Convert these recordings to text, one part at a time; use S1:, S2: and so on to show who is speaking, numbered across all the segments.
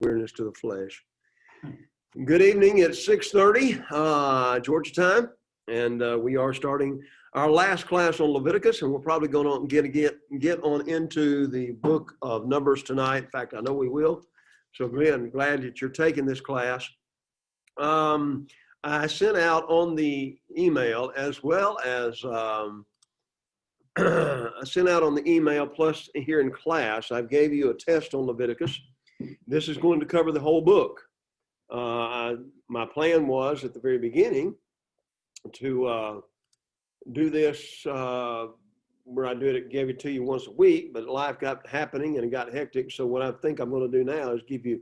S1: weariness to the flesh. Good evening. It's 6:30 Georgia time, and we are starting our last class on Leviticus, and we're probably going to get on into the book of Numbers tonight. In fact, I know we will. So again, glad that you're taking this class. I sent out on the email as well as I sent out on the email plus here in class, I gave you a test on Leviticus. This is going to cover the whole book. My plan was at the very beginning to do this where I gave it to you once a week, but life got happening and it got hectic. So what I think I'm going to do now is give you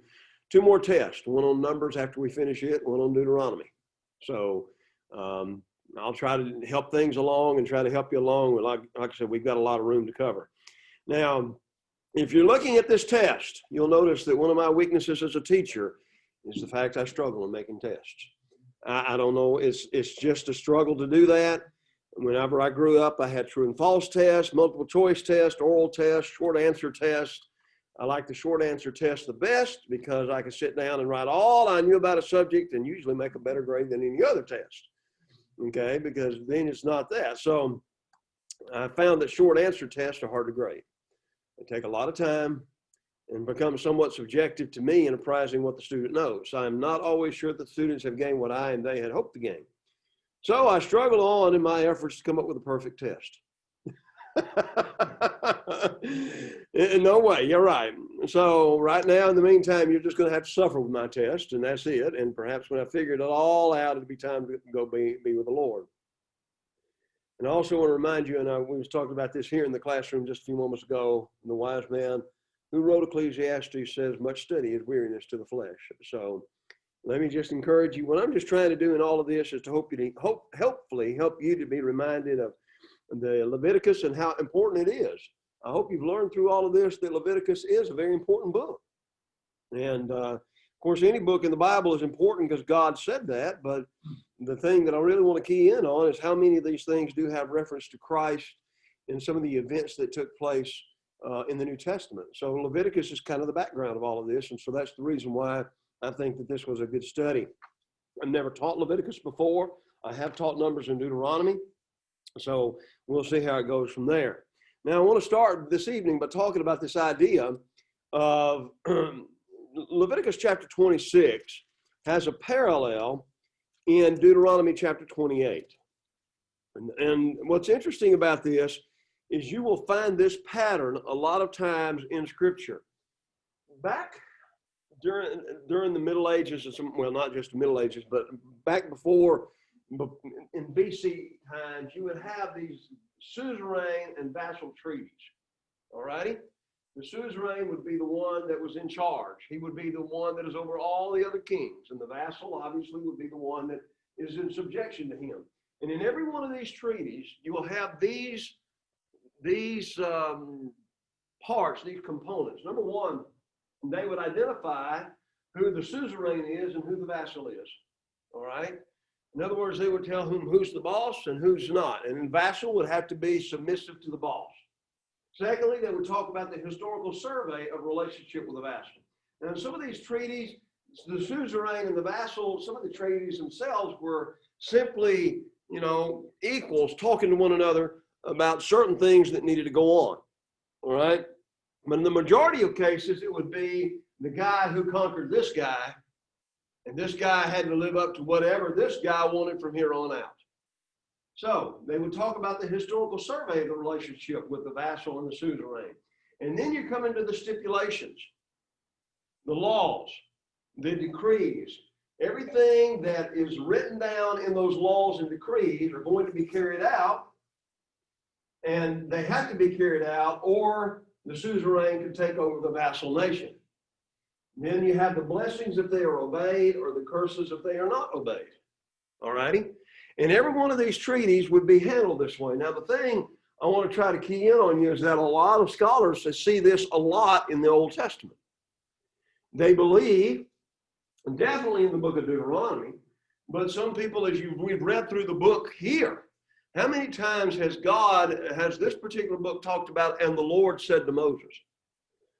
S1: two more tests, one on Numbers after we finish it, one on Deuteronomy. So I'll try to help things along and try to help you along. Like I said, we've got a lot of room to cover. Now, if you're looking at this test, you'll notice that one of my weaknesses as a teacher is the fact I struggle in making tests. I don't know, it's just a struggle to do that. Whenever I grew up, I had true and false tests, multiple choice tests, oral tests, short answer tests. I like the short answer test the best because I can sit down and write all I knew about a subject and usually make a better grade than any other test. Okay, because then it's not that. So I found that short answer tests are hard to grade. They take a lot of time and become somewhat subjective to me in appraising what the student knows. I'm not always sure that the students have gained what I and they had hoped to gain. So I struggle on in my efforts to come up with a perfect test. No way, you're right. So right now, in the meantime, you're just going to have to suffer with my test, and that's it. And perhaps when I figured it all out, it'll be time to go be with the Lord. And I also want to remind you, and we was talking about this here in the classroom just a few moments ago, the wise man who wrote Ecclesiastes says, much study is weariness to the flesh. So let me just encourage you. What I'm just trying to do in all of this is to hopefully help you to be reminded of the Leviticus and how important it is. I hope you've learned through all of this that Leviticus is a very important book. And of course, any book in the Bible is important because God said that. But the thing that I really want to key in on is how many of these things do have reference to Christ and some of the events that took place in the New Testament. So Leviticus is kind of the background of all of this. And so that's the reason why I think that this was a good study. I've never taught Leviticus before. I have taught Numbers and Deuteronomy. So we'll see how it goes from there. Now, I want to start this evening by talking about this idea of Leviticus chapter 26 has a parallel in Deuteronomy chapter 28. And what's interesting about this is you will find this pattern a lot of times in Scripture. Back during the Middle Ages, well, not just the Middle Ages, but back before in BC times, you would have these suzerain and vassal treaties. All righty? The suzerain would be the one that was in charge. He would be the one that is over all the other kings. And the vassal, obviously, would be the one that is in subjection to him. And in every one of these treaties, you will have these parts, these components. Number one, they would identify who the suzerain is and who the vassal is. All right? In other words, they would tell who's the boss and who's not. And the vassal would have to be submissive to the boss. Secondly, they would talk about the historical survey of relationship with the vassal. Now, in some of these treaties, the suzerain and the vassal, some of the treaties themselves were simply, equals talking to one another about certain things that needed to go on. All right? But in the majority of cases, it would be the guy who conquered this guy, and this guy had to live up to whatever this guy wanted from here on out. So they would talk about the historical survey of the relationship with the vassal and the suzerain. And then you come into the stipulations, the laws, the decrees. Everything that is written down in those laws and decrees are going to be carried out, and they have to be carried out, or the suzerain could take over the vassal nation. Then you have the blessings if they are obeyed, or the curses if they are not obeyed. All righty? And every one of these treaties would be handled this way. Now, the thing I want to try to key in on you is that a lot of scholars see this a lot in the Old Testament. They believe, and definitely in the book of Deuteronomy, but some people, as we've read through the book here, how many times has this particular book talked about, and the Lord said to Moses?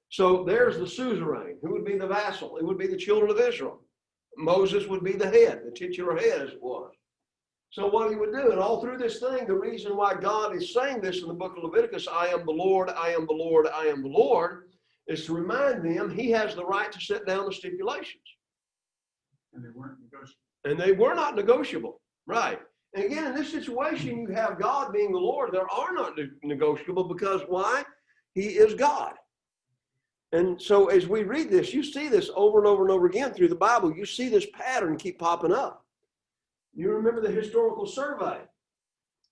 S1: So there's the suzerain, who would be the vassal. It would be the children of Israel. Moses would be the head, the titular head as it was. So what he would do, and all through this thing, the reason why God is saying this in the book of Leviticus, I am the Lord, I am the Lord, I am the Lord, is to remind them he has the right to set down the stipulations.
S2: And they weren't negotiable.
S1: And they were not negotiable, right? And again, in this situation, you have God being the Lord. There are not negotiable because why? He is God. And so as we read this, you see this over and over and over again through the Bible. You see this pattern keep popping up. You remember the historical survey.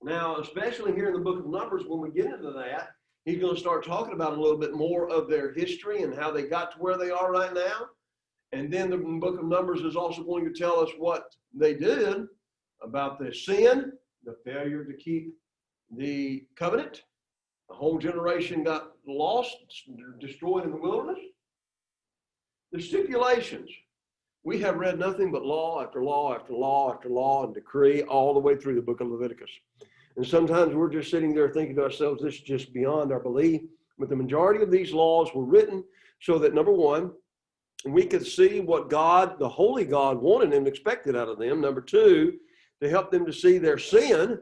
S1: Now, especially here in the book of Numbers, when we get into that, he's going to start talking about a little bit more of their history and how they got to where they are right now. And then the book of Numbers is also going to tell us what they did about the sin, the failure to keep the covenant. The whole generation got lost, destroyed in the wilderness. The stipulations. We have read nothing but law after law after law after law and decree all the way through the book of Leviticus. And sometimes we're just sitting there thinking to ourselves, this is just beyond our belief. But the majority of these laws were written so that, number one, we could see what God, the holy God, wanted and expected out of them. Number two, to help them to see their sin.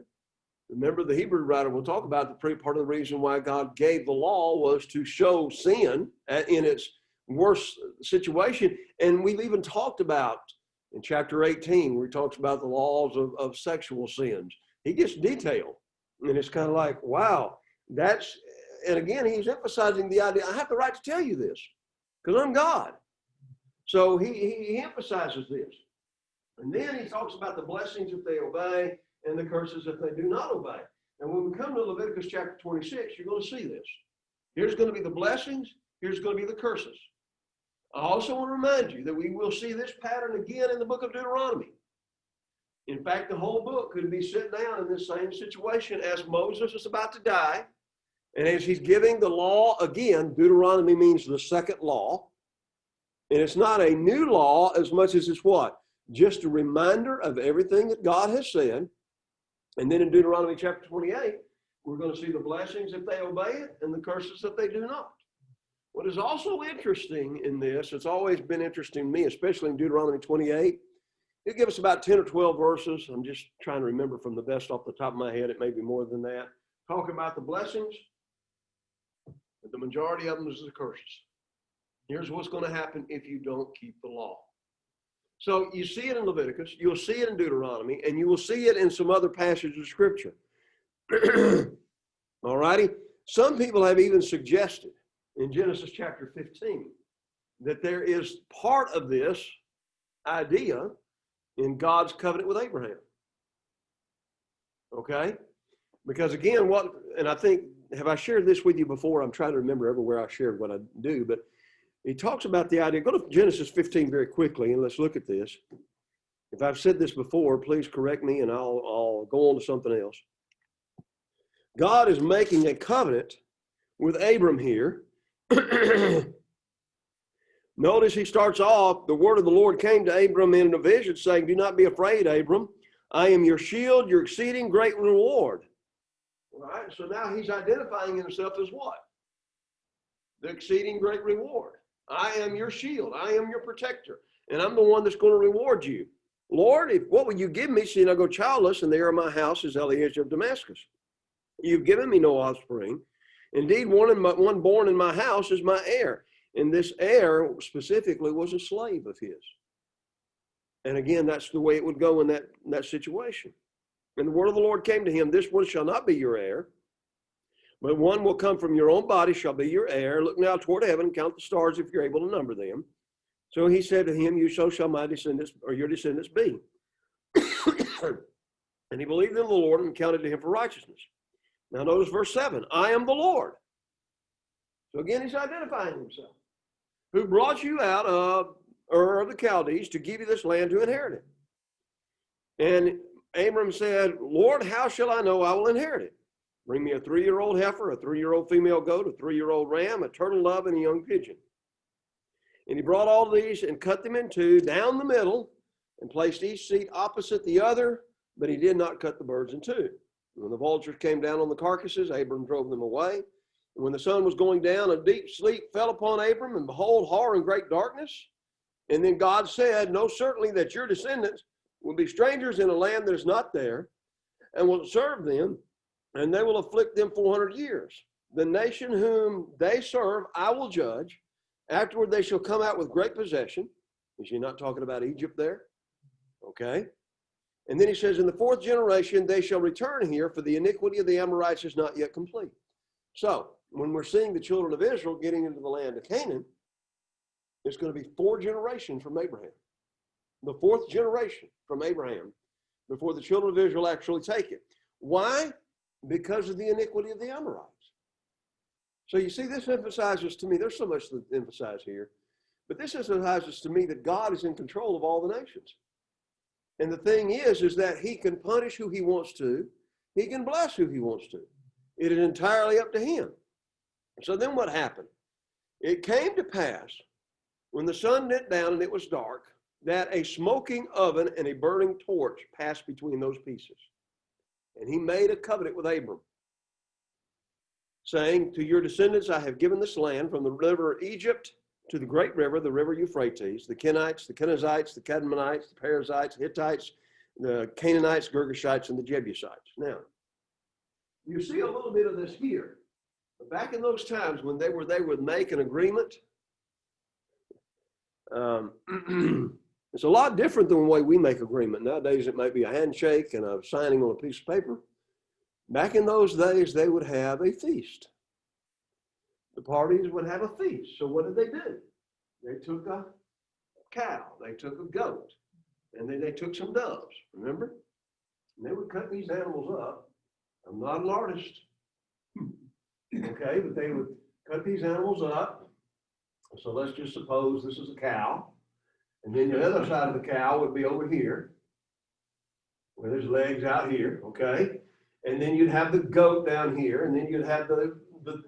S1: Remember, the Hebrew writer will talk about the part of the reason why God gave the law was to show sin in its worst situation. And we've even talked about in chapter 18, where he talks about the laws of sexual sins. He gets detailed. And it's kind of like, wow, and again, he's emphasizing the idea, I have the right to tell you this because I'm God. So he emphasizes this. And then he talks about the blessings if they obey and the curses if they do not obey. And when we come to Leviticus chapter 26, you're going to see this. Here's going to be the blessings. Here's going to be the curses. I also want to remind you that we will see this pattern again in the book of Deuteronomy. In fact, the whole book could be set down in this same situation as Moses is about to die. And as he's giving the law again, Deuteronomy means the second law. And it's not a new law as much as it's what? Just a reminder of everything that God has said. And then in Deuteronomy chapter 28, we're going to see the blessings if they obey it and the curses if they do not. What is also interesting in this, it's always been interesting to me, especially in Deuteronomy 28, it gives us about 10 or 12 verses. I'm just trying to remember from the best off the top of my head. It may be more than that. Talk about the blessings, but the majority of them is the curses. Here's what's going to happen if you don't keep the law. So you see it in Leviticus, you'll see it in Deuteronomy, and you will see it in some other passages of Scripture. All righty? Some people have even suggested in Genesis chapter 15 that there is part of this idea in God's covenant with Abraham. Okay? Because again, and I think, have I shared this with you before? I'm trying to remember everywhere I shared what I do, but he talks about the idea. Go to Genesis 15 very quickly and let's look at this. If I've said this before, please correct me and I'll go on to something else. God is making a covenant with Abram here. Notice he starts off, the word of the Lord came to Abram in a vision saying, do not be afraid, Abram. I am your shield, your exceeding great reward. All right, so now he's identifying himself as what? The exceeding great reward. I am your shield. I am your protector. And I'm the one that's going to reward you. Lord, what will you give me seeing I go childless and the heir of my house is Eliezer of Damascus? You've given me no offspring. Indeed, one born in my house is my heir. And this heir specifically was a slave of his. And again, that's the way it would go in that situation. And the word of the Lord came to him, this one shall not be your heir, but one will come from your own body shall be your heir. Look now toward heaven and count the stars if you're able to number them. So he said to him, so shall my descendants, or your descendants be. And he believed in the Lord and counted to him for righteousness. Now notice verse 7, I am the Lord. So again, he's identifying himself. Who brought you out of Ur of the Chaldees to give you this land to inherit it. And Abram said, Lord, how shall I know I will inherit it? Bring me a 3-year-old heifer, a 3-year-old female goat, a 3-year-old ram, a turtle dove, and a young pigeon. And he brought all these and cut them in two down the middle and placed each seat opposite the other, but he did not cut the birds in two. When the vultures came down on the carcasses, Abram drove them away. When the sun was going down, a deep sleep fell upon Abram, and behold, horror and great darkness. And then God said, know certainly that your descendants will be strangers in a land that is not there, and will serve them, and they will afflict them 400 years. The nation whom they serve, I will judge. Afterward, they shall come out with great possession. Is he not talking about Egypt there? Okay. And then he says, in the fourth generation, they shall return here, for the iniquity of the Amorites is not yet complete. So, when we're seeing the children of Israel getting into the land of Canaan, it's going to be 4 generations from Abraham. The 4th generation from Abraham before the children of Israel actually take it. Why? Because of the iniquity of the Amorites. So you see, this emphasizes to me, there's so much to emphasize here, but this emphasizes to me that God is in control of all the nations. And the thing is that he can punish who he wants to. He can bless who he wants to. It is entirely up to him. So then what happened? It came to pass when the sun went down and it was dark, that a smoking oven and a burning torch passed between those pieces. And he made a covenant with Abram, saying, to your descendants I have given this land from the river Egypt to the great river, the river Euphrates, the Kenites, the Kenizzites, the Kadmonites, the Perizzites, Hittites, the Canaanites, Girgashites, and the Jebusites. Now, you see a little bit of this here. But back in those times when they would make an agreement, it's a lot different than the way we make agreement. Nowadays, it might be a handshake and a signing on a piece of paper. Back in those days, they would have a feast. The parties would have a feast. So what did they do? They took a cow, they took a goat, and then they took some doves, remember? And they would cut these animals up. I'm not an artist, okay, but they would cut these animals up. So let's just suppose this is a cow. And then the other side of the cow would be over here, where there's legs out here, okay? And then you'd have the goat down here, and then you'd have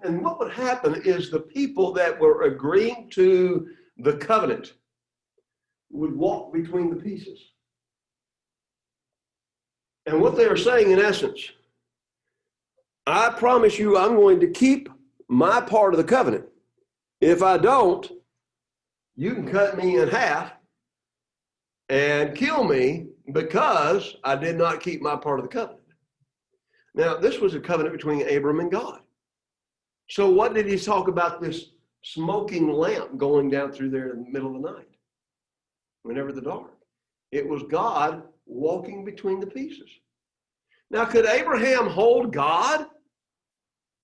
S1: and what would happen is the people that were agreeing to the covenant would walk between the pieces. And what they are saying in essence, I promise you I'm going to keep my part of the covenant. If I don't, you can cut me in half and kill me because I did not keep my part of the covenant. Now, this was a covenant between Abram and God. So what did he talk about this smoking lamp going down through there in the middle of the night, whenever the dark? It was God walking between the pieces. Now, could Abraham hold God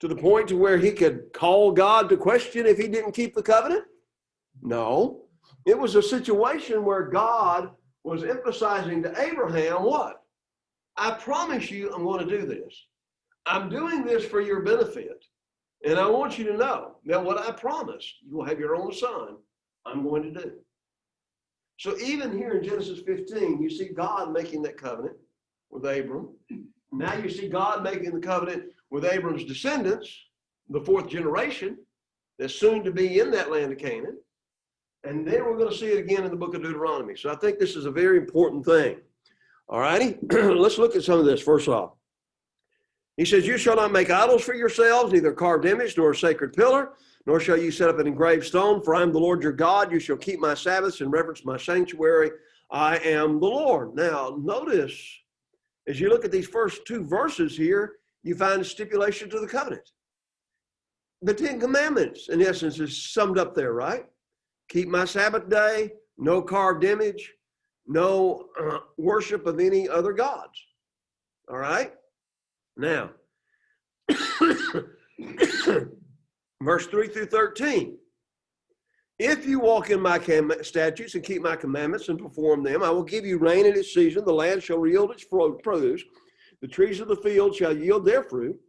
S1: to the point to where he could call God to question if he didn't keep the covenant? No. It was a situation where God was emphasizing to Abraham what? I promise you I'm going to do this. I'm doing this for your benefit. And I want you to know that what I promised, you will have your own son, I'm going to do. So even here in Genesis 15, you see God making that covenant with Abram. Now you see God making the covenant with Abram's descendants, the 4th generation, that's soon to be in that land of Canaan. And then we're going to see it again in the book of Deuteronomy. So I think this is a very important thing. All righty, let's look at some of this first off. He says, you shall not make idols for yourselves, neither carved image nor a sacred pillar, nor shall you set up an engraved stone, for I am the Lord your God. You shall keep my Sabbaths and reverence my sanctuary. I am the Lord. Now, notice, as you look at these first 2 verses here, you find a stipulation to the covenant. The 10 Commandments, in essence, is summed up there, right? Keep my Sabbath day, no carved image, no worship of any other gods. All right? Now, verse 3 through 13. If you walk in my statutes and keep my commandments and perform them, I will give you rain in its season. The land shall yield its produce. The trees of the field shall yield their fruit.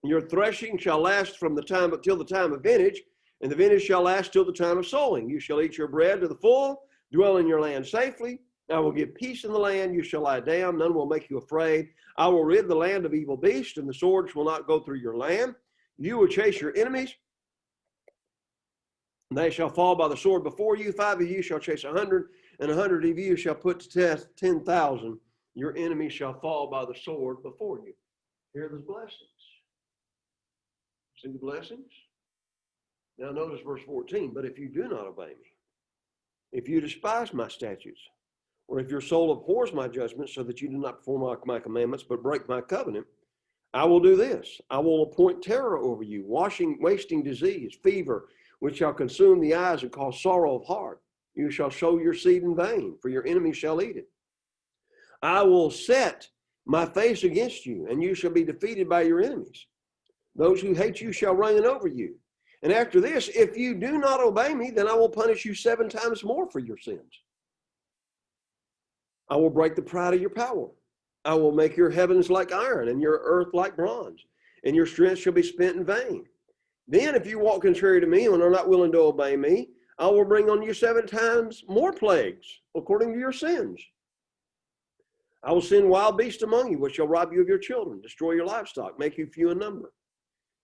S1: Your threshing shall last from the time till the time of vintage, and the vintage shall last till the time of sowing. You shall eat your bread to the full, dwell in your land safely. I will give peace in the land. You shall lie down. None will make you afraid. I will rid the land of evil beasts, and the swords will not go through your land. You will chase your enemies. They shall fall by the sword before you. 5 of you shall chase 100, and 100 of you shall put to test 10,000. Your enemies shall fall by the sword before you. Here are the blessings. See the blessings? Now notice verse 14, but if you do not obey me, if you despise my statutes, or if your soul abhors my judgments so that you do not perform my commandments but break my covenant, I will do this. I will appoint terror over you, wasting disease, fever, which shall consume the eyes and cause sorrow of heart. You shall sow your seed in vain, for your enemies shall eat it. I will set my face against you, and you shall be defeated by your enemies. Those who hate you shall reign over you. And after this, if you do not obey me, then I will punish you 7 times more for your sins. I will break the pride of your power. I will make your heavens like iron and your earth like bronze, and your strength shall be spent in vain. Then if you walk contrary to me and are not willing to obey me, I will bring on you 7 times more plagues according to your sins. I will send wild beasts among you, which shall rob you of your children, destroy your livestock, make you few in number.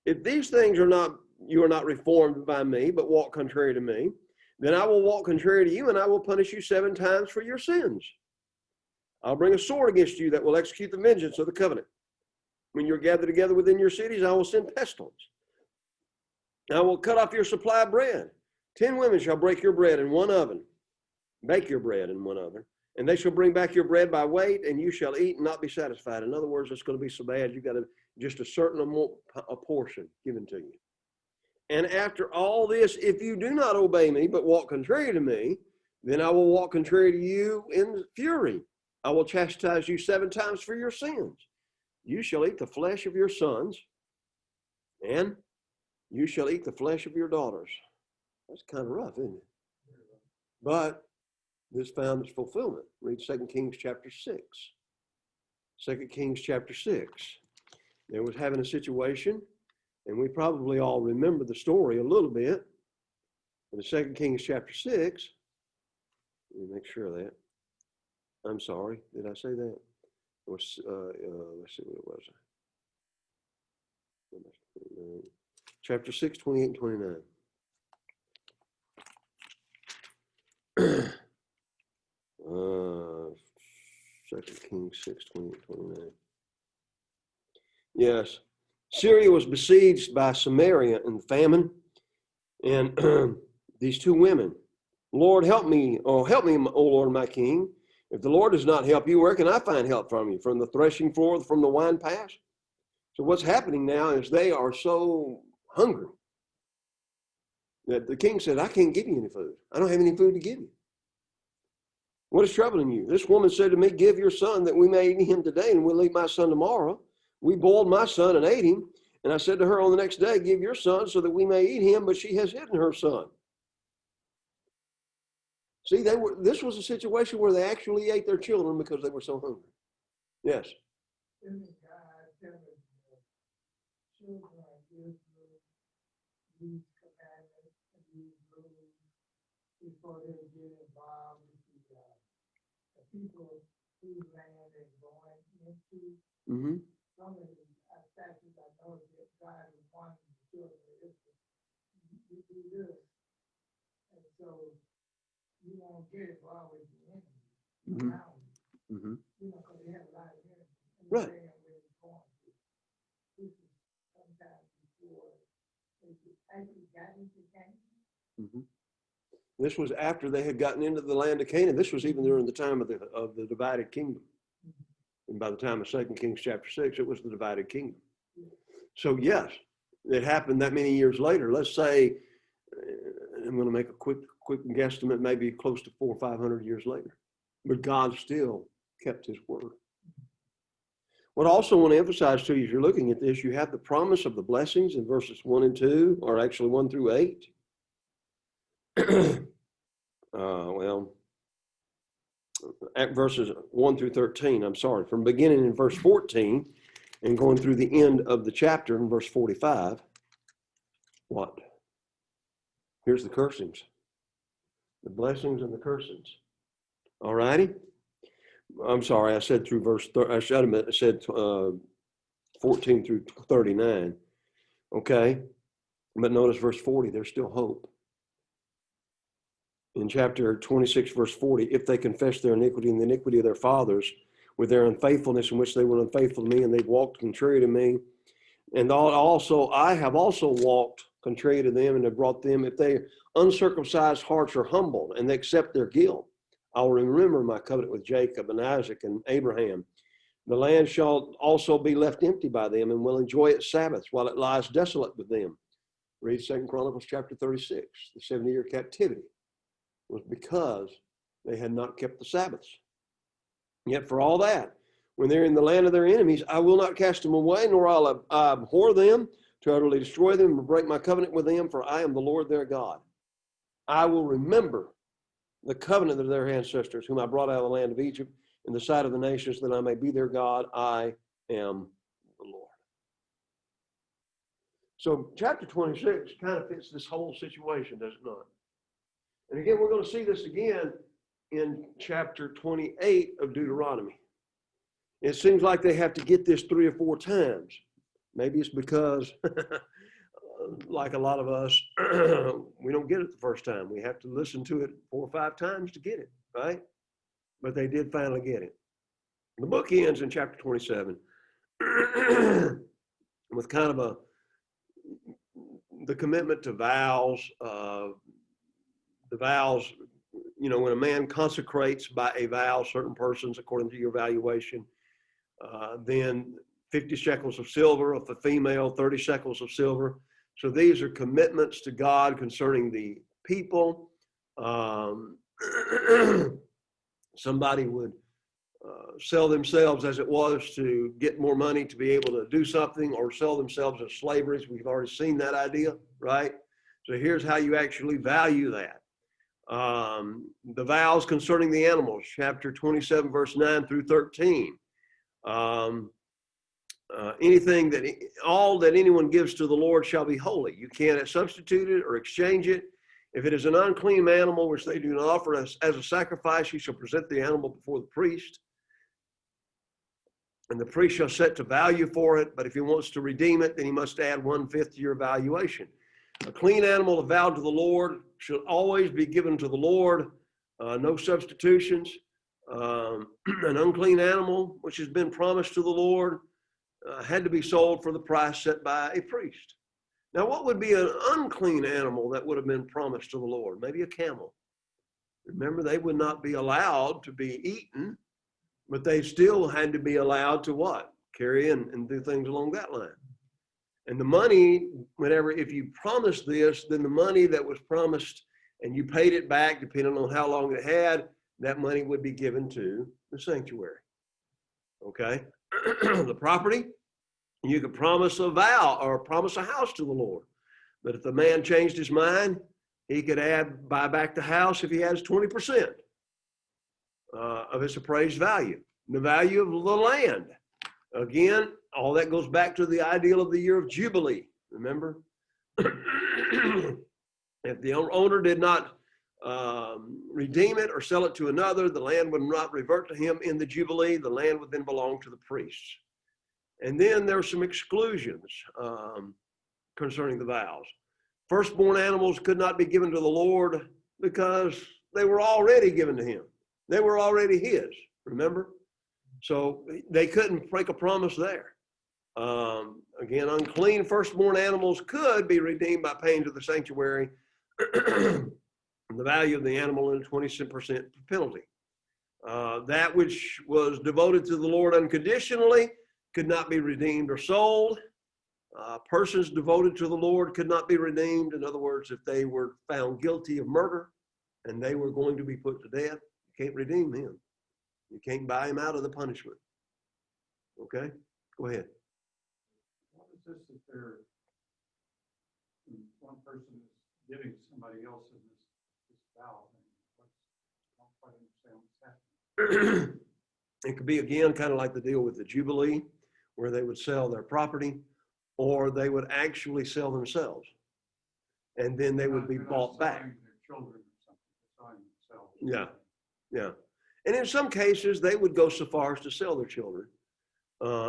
S1: If these things you are not reformed by me, but walk contrary to me, then I will walk contrary to you, and I will punish you 7 times for your sins. I'll bring a sword against you that will execute the vengeance of the covenant. When you're gathered together within your cities, I will send pestilence. I will cut off your supply of bread. 10 women shall break your bread in one oven, bake your bread in one oven, and they shall bring back your bread by weight, and you shall eat and not be satisfied. In other words, it's going to be so bad, you've got just a certain a portion given to you. And after all this, if you do not obey me, but walk contrary to me, then I will walk contrary to you in fury. I will chastise you 7 times for your sins. You shall eat the flesh of your sons, and you shall eat the flesh of your daughters. That's kind of rough, isn't it? But this found its fulfillment. Read 2 Kings chapter 6. 2 Kings chapter 6. There was having a situation, and we probably all remember the story a little bit. In 2 Kings chapter 6, let me make sure of that. I'm sorry, did I say that? It was, let's see what it was. Chapter 6, 28 and 29. 2 Kings 6, 28, 29. Yes. Syria was besieged by Samaria in famine, and these 2 women, Lord, help me, O Lord, my King. If the Lord does not help you, where can I find help from you? From the threshing floor, from the wine pass? So what's happening now is they are so hungry that the king said, I can't give you any food. I don't have any food to give you. What is troubling you? This woman said to me, give your son that we may eat him today, and we'll eat my son tomorrow. We boiled my son and ate him. And I said to her on the next day, give your son so that we may eat him, but she has hidden her son. See, this was a situation where they actually ate their children because they were so hungry. Yes.
S2: Before they get involved with the people whose land they're going into.
S1: Mm-hmm.
S2: Some of the statutes I know that God is wanting the children of Israel. You do this. And so you won't get it for always the enemy.
S1: Mm-hmm. Mm-hmm.
S2: You know, because they have a lot of enemies.
S1: Right.
S2: This is sometimes before they actually got into Canaan.
S1: Mm-hmm. This was after they had gotten into the land of Canaan. This was even during the time of the divided kingdom. And by the time of 2 Kings chapter 6, it was the divided kingdom. So yes, it happened that many years later. Let's say, I'm going to make a quick guesstimate, maybe close to 400 or 500 years later. But God still kept his word. What I also want to emphasize to you, if you're looking at this, you have the promise of the blessings in verses 1 and 2, or actually 1 through 8. At verses 1 through 13, I'm sorry, from beginning in verse 14 and going through the end of the chapter in verse 45. What? Here's the cursings, the blessings and the cursings. All righty. I'm sorry, I said through verse, I said 14 through 39. Okay. But notice verse 40, there's still hope. In chapter 26, verse 40, if they confess their iniquity and the iniquity of their fathers with their unfaithfulness in which they were unfaithful to me and they've walked contrary to me, And also, I have also walked contrary to them and have brought them, if they uncircumcised hearts are humbled and they accept their guilt, I will remember my covenant with Jacob and Isaac and Abraham. The land shall also be left empty by them and will enjoy its Sabbaths while it lies desolate with them. Read 2 Chronicles chapter 36. The 70-year captivity was because they had not kept the Sabbaths. Yet for all that, when they're in the land of their enemies, I will not cast them away, nor I'll abhor them, to utterly destroy them and break my covenant with them, for I am the Lord their God. I will remember the covenant of their ancestors, whom I brought out of the land of Egypt, in the sight of the nations, that I may be their God. I am the Lord. So chapter 26 kind of fits this whole situation, does it not? And again, we're going to see this again in chapter 28 of Deuteronomy. It seems like they have to get this 3 or 4 times. Maybe it's because, like a lot of us, we don't get it the first time. We have to listen to it 4 or 5 times to get it, right? But they did finally get it. The book ends in chapter 27 with kind of the commitment to vows. The vows, when a man consecrates by a vow certain persons according to your valuation, then 50 shekels of silver, of the female, 30 shekels of silver. So these are commitments to God concerning the people. Somebody would sell themselves as it was to get more money to be able to do something, or sell themselves as slavery. We've already seen that idea, right? So here's how you actually value that. The vows concerning the animals, chapter 27, verse 9 through 13. All that anyone gives to the Lord shall be holy. You can't substitute it or exchange it. If it is an unclean animal which they do not offer as a sacrifice, you shall present the animal before the priest, and the priest shall set to value for it. But if he wants to redeem it, then he must add 1/5 to your valuation. A clean animal vowed to the Lord should always be given to the Lord. No substitutions. An unclean animal which has been promised to the Lord had to be sold for the price set by a priest. Now, what would be an unclean animal that would have been promised to the Lord? Maybe a camel. Remember, they would not be allowed to be eaten, but they still had to be allowed to what? Carry and do things along that line. And the money, if you promised this, then the money that was promised and you paid it back, depending on how long it had, that money would be given to the sanctuary. Okay? The property, you could promise a vow or promise a house to the Lord. But if the man changed his mind, he could buy back the house if he has 20% of its appraised value. The value of the land. Again, all that goes back to the ideal of the year of Jubilee. Remember? If the owner did not redeem it or sell it to another, the land would not revert to him in the Jubilee. The land would then belong to the priests. And then there are some exclusions concerning the vows. Firstborn animals could not be given to the Lord because they were already given to him. They were already his, remember? So they couldn't break a promise there. Again, unclean firstborn animals could be redeemed by paying to the sanctuary the value of the animal and a 20% penalty. That which was devoted to the Lord unconditionally could not be redeemed or sold. Persons devoted to the Lord could not be redeemed. In other words, if they were found guilty of murder and they were going to be put to death, you can't redeem him. You can't buy him out of the punishment. Okay? Go ahead.
S3: What is this that they're, one person is giving somebody else in this vow? I don't quite understand what's happening.
S1: It could be, again, kind of like the deal with the Jubilee, where they would sell their property, or they would actually sell themselves, and then they would be bought back.
S3: Their children or something, selling themselves.
S1: Yeah, yeah. And in some cases, they would go so far as to sell their children.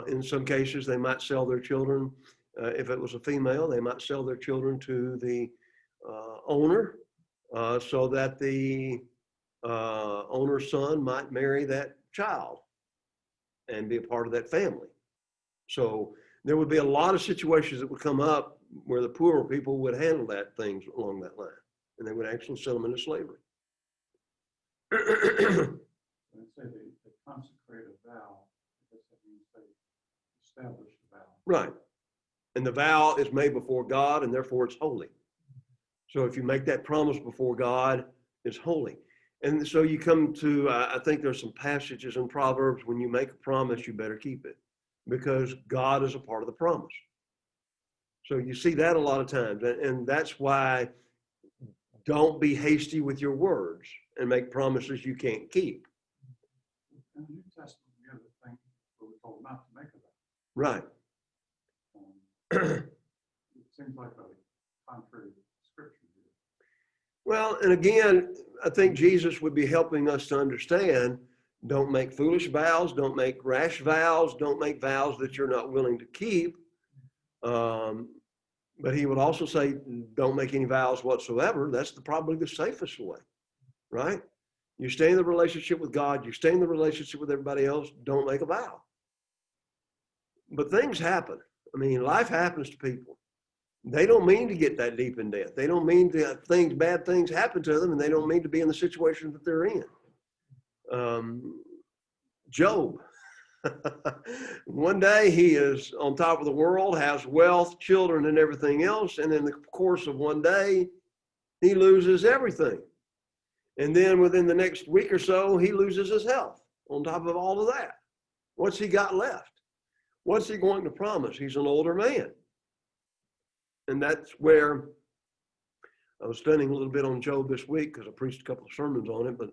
S1: In some cases, they might sell their children. If it was a female, they might sell their children to the owner so that the owner's son might marry that child and be a part of that family. So there would be a lot of situations that would come up where the poorer people would handle that things along that line, and they would actually sell them into slavery.
S3: When they say they consecrate a vow, I guess that means they establish a vow.
S1: Right. And the vow is made before God, and therefore it's holy. So if you make that promise before God, it's holy. And so you come to, I think there's some passages in Proverbs, when you make a promise, you better keep it, because God is a part of the promise. So you see that a lot of times. And that's why don't be hasty with your words and make promises you can't keep.
S3: In the New Testament, we have the thing where we're told not to make a vow.
S1: Right.
S3: It seems like a contrary scripture here.
S1: Well, and again, I think Jesus would be helping us to understand, don't make foolish vows, don't make rash vows, don't make vows that you're not willing to keep. But he would also say, don't make any vows whatsoever. That's probably the safest way, right? You stay in the relationship with God, you stay in the relationship with everybody else, don't make a vow. But things happen. I mean, life happens to people. They don't mean to get that deep in death. They don't mean to bad things happen to them, and they don't mean to be in the situation that they're in. Job. One day he is on top of the world, has wealth, children, and everything else. And in the course of one day, he loses everything. And then within the next week or so, he loses his health on top of all of that. What's he got left? What's he going to promise? He's an older man. And that's where I was studying a little bit on Job this week, because I preached a couple of sermons on it. But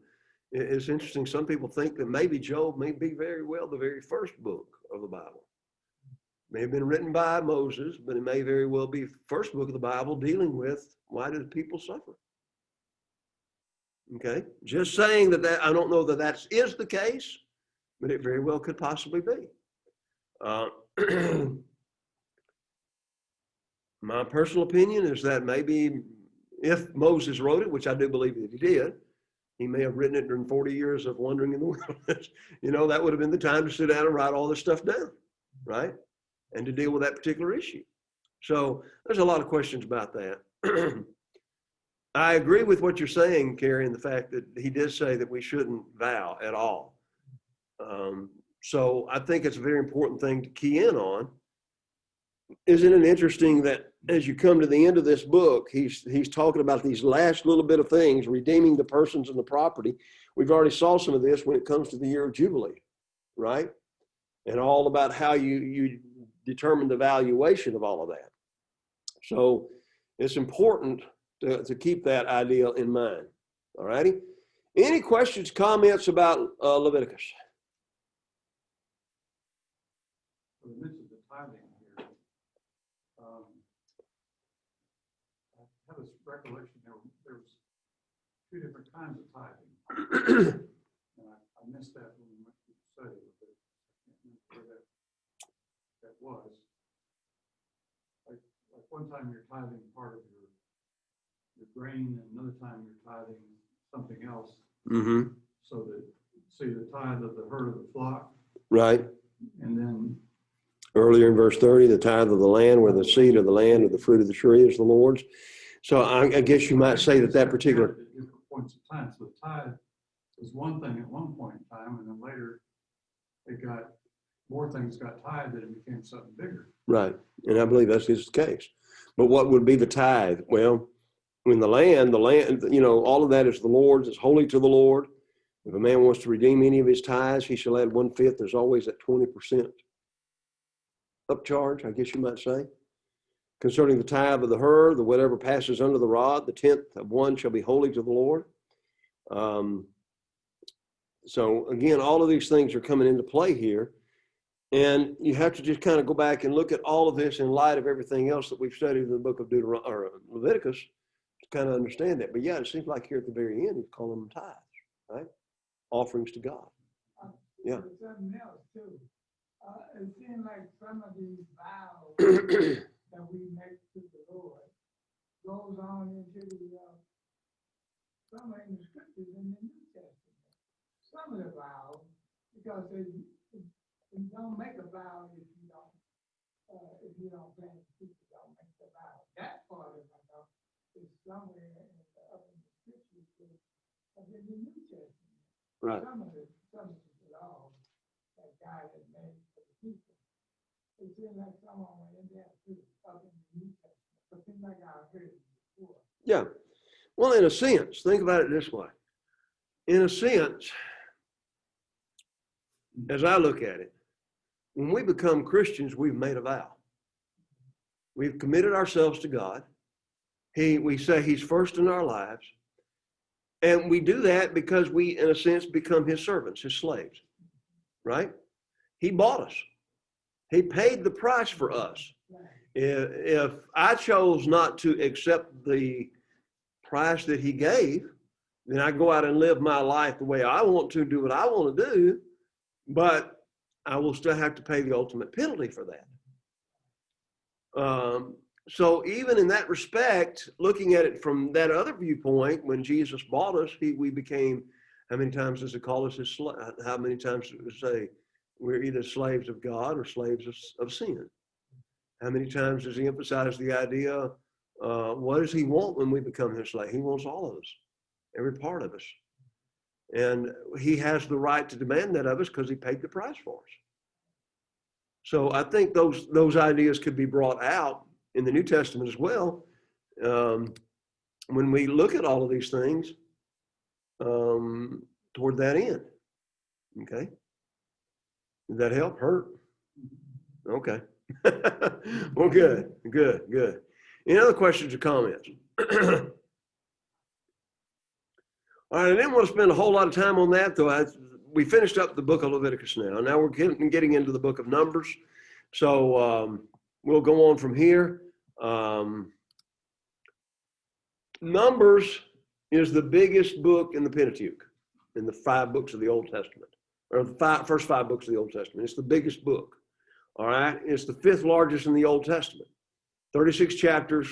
S1: it's interesting. Some people think that maybe Job may be very well the very first book of the Bible. It may have been written by Moses, but it may very well be the first book of the Bible dealing with why did people suffer. Okay, just saying that I don't know that that is the case, but it very well could possibly be. My personal opinion is that maybe if Moses wrote it, which I do believe that he did, he may have written it during 40 years of wandering in the wilderness. That would have been the time to sit down and write all this stuff down, right? And to deal with that particular issue. So there's a lot of questions about that. I agree with what you're saying, Carrie, in the fact that he did say that we shouldn't vow at all. So I think it's a very important thing to key in on. Isn't it interesting that as you come to the end of this book, he's talking about these last little bit of things, redeeming the persons and the property. We've already saw some of this when it comes to the year of Jubilee, right? And all about how you determine the valuation of all of that. So it's important to keep that idea in mind. All righty. Any questions, comments about Leviticus?
S3: So you mentioned the tithing here. I have this recollection there was two different kinds of tithing. And I missed that when we went to study with it. I can't remember where that was. Like one time you're tithing part of your grain, and another time you're tithing something else.
S1: Mm-hmm.
S3: So that, see, the tithe of the herd of the flock.
S1: Right.
S3: And then
S1: earlier in verse 30, the tithe of the land, where the seed of the land or the fruit of the tree is the Lord's. So I guess you might say that particular.
S3: At different points of time. So the tithe was one thing at one point in time, and then later more things got tithed, and it became something bigger.
S1: Right. And I believe that's the case. But what would be the tithe? Well, when the land, all of that is the Lord's, it's holy to the Lord. If a man wants to redeem any of his tithes, he shall add 1/5. There's always that 20% upcharge, I guess you might say. Concerning the tithe of the herd, the whatever passes under the rod, the 10th of one shall be holy to the Lord. So again, all of these things are coming into play here. And you have to just kind of go back and look at all of this in light of everything else that we've studied in the book of Leviticus to kind of understand that. But yeah, it seems like here at the very end, he's calling them tithes, right? Offerings to God. Yeah.
S2: There's something else too. It seems like some of these vows that we make to the Lord goes on into some of the scriptures in the New Testament. Some of the vows, because you don't make a vow if you don't if you don't plant the seed, you don't make the vow. That part of it, I know, is somewhere in the scriptures, but in the New Testament,
S1: Right.
S2: some of the laws that God had made for the people, it seems like some of them are in there too, up in the New Testament, but it seems like I've heard it before.
S1: Yeah. Well, in a sense, think about it this way. In a sense, as I look at it, when we become Christians, we've made a vow. We've committed ourselves to God. We say he's first in our lives. And we do that because we, in a sense, become his servants, his slaves, right? He bought us. He paid the price for us. If I chose not to accept the price that he gave, then I go out and live my life the way I want to, do what I want to do, but I will still have to pay the ultimate penalty for that. So even in that respect, looking at it from that other viewpoint, when Jesus bought us, we became, how many times does it call us his how many times does it say we're either slaves of God or slaves of sin? How many times does he emphasize the idea, what does he want when we become his slave? He wants all of us, every part of us. And he has the right to demand that of us because he paid the price for us. So I think those ideas could be brought out in the New Testament as well. When we look at all of these things toward that end. Okay. Did that help? Hurt? Okay. Well, good. Any other questions or comments? All right, I didn't want to spend a whole lot of time on that, though. We finished up the book of Leviticus now. Now we're getting into the book of Numbers. So we'll go on from here. Numbers is the biggest book in the Pentateuch, in the 5 books of the Old Testament, or the first 5 books of the Old Testament. It's the biggest book. All right, it's the 5th largest in the Old Testament. 36 chapters,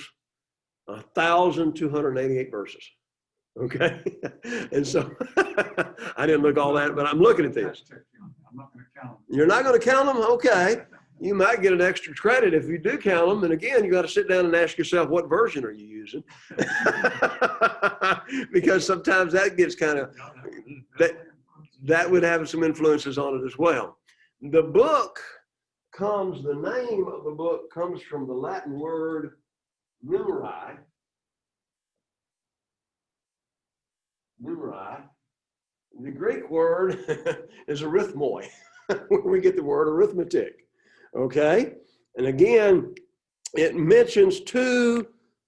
S1: 1,288 verses. Okay, and so I didn't look all that, but I'm looking at this.
S3: I'm not going to count them.
S1: You're not going to count them? Okay. You might get an extra credit if you do count them. And again, you got to sit down and ask yourself, what version are you using? Because sometimes that gets kind of, that would have some influences on it as well. The name of the book comes from the Latin word numeri. The Greek word is arithmoi, where we get the word arithmetic. Okay? And again, it mentions 2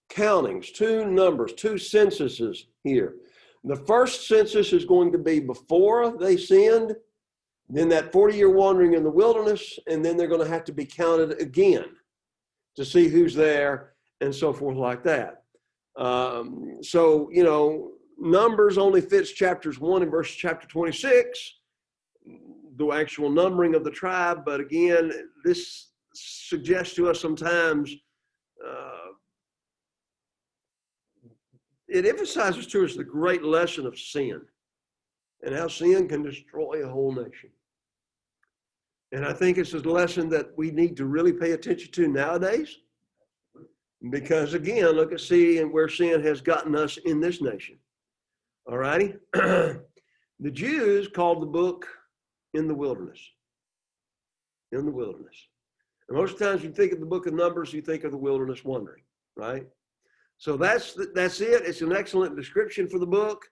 S1: countings, 2 numbers, 2 censuses here. The first census is going to be before they sinned, then that 40-year wandering in the wilderness, and then they're going to have to be counted again to see who's there and so forth like that. So, Numbers only fits chapters 1 and verse chapter 26, the actual numbering of the tribe. But again, this suggests to us sometimes, it emphasizes to us the great lesson of sin and how sin can destroy a whole nation. And I think it's a lesson that we need to really pay attention to nowadays, because again, look at where sin has gotten us in this nation. All righty. The Jews called the book In the Wilderness. In the wilderness. And most times you think of the book of Numbers, you think of the wilderness wandering, right? So that's it. It's an excellent description for the book,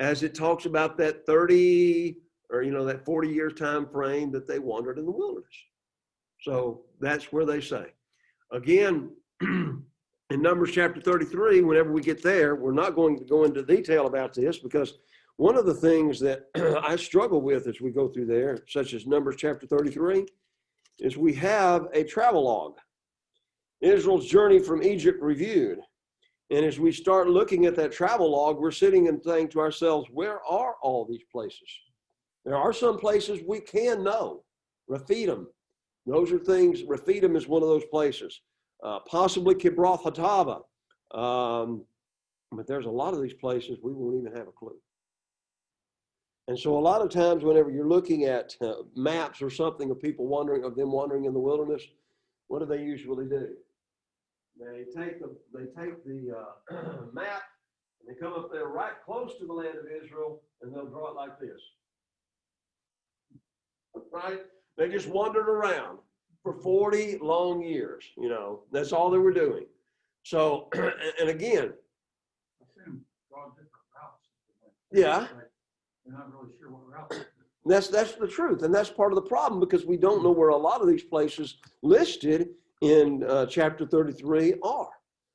S1: as it talks about that 30 or that 40 years time frame that they wandered in the wilderness. So that's where they say. Again, in Numbers chapter 33, whenever we get there, we're not going to go into detail about this, because one of the things that I struggle with as we go through there, such as Numbers chapter 33, is we have a travelogue. Israel's journey from Egypt reviewed. And as we start looking at that travelogue, we're sitting and saying to ourselves, where are all these places? There are some places we can know. Rephidim. Those are things, Rephidim is one of those places. Possibly Kibroth Hattava. But there's a lot of these places we won't even have a clue. And so a lot of times whenever you're looking at maps or something of them wandering in the wilderness, what do they usually do? They take the map, and they come up there right close to the land of Israel, and they'll draw it like this. Right? They just wandered around for 40 long years. That's all they were doing. So, and again,
S3: I've seen them draw different routes.
S1: yeah,
S3: They're not really sure what route.
S1: that's the truth, and that's part of the problem, because we don't know where a lot of these places listed in chapter 33 are.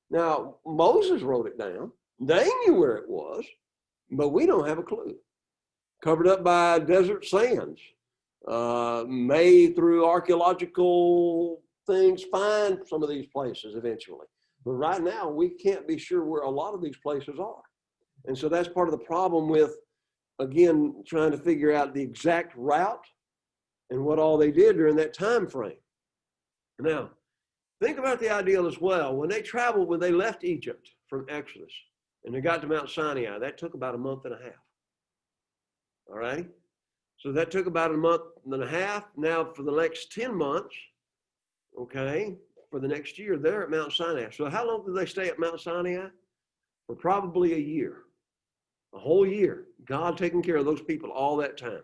S1: Now, Moses wrote it down. They knew where it was, but we don't have a clue. Covered up by desert sands. May, through archaeological things, find some of these places eventually. But right now, we can't be sure where a lot of these places are. And so that's part of the problem with, again, trying to figure out the exact route and what all they did during that time frame. Now, think about the ideal as well. When they left Egypt from Exodus and they got to Mount Sinai, that took about a month and a half. All right? So that took about a month and a half. Now for the next 10 months, okay, for the next year, they're at Mount Sinai. So how long did they stay at Mount Sinai? For probably a year, a whole year. God taking care of those people all that time.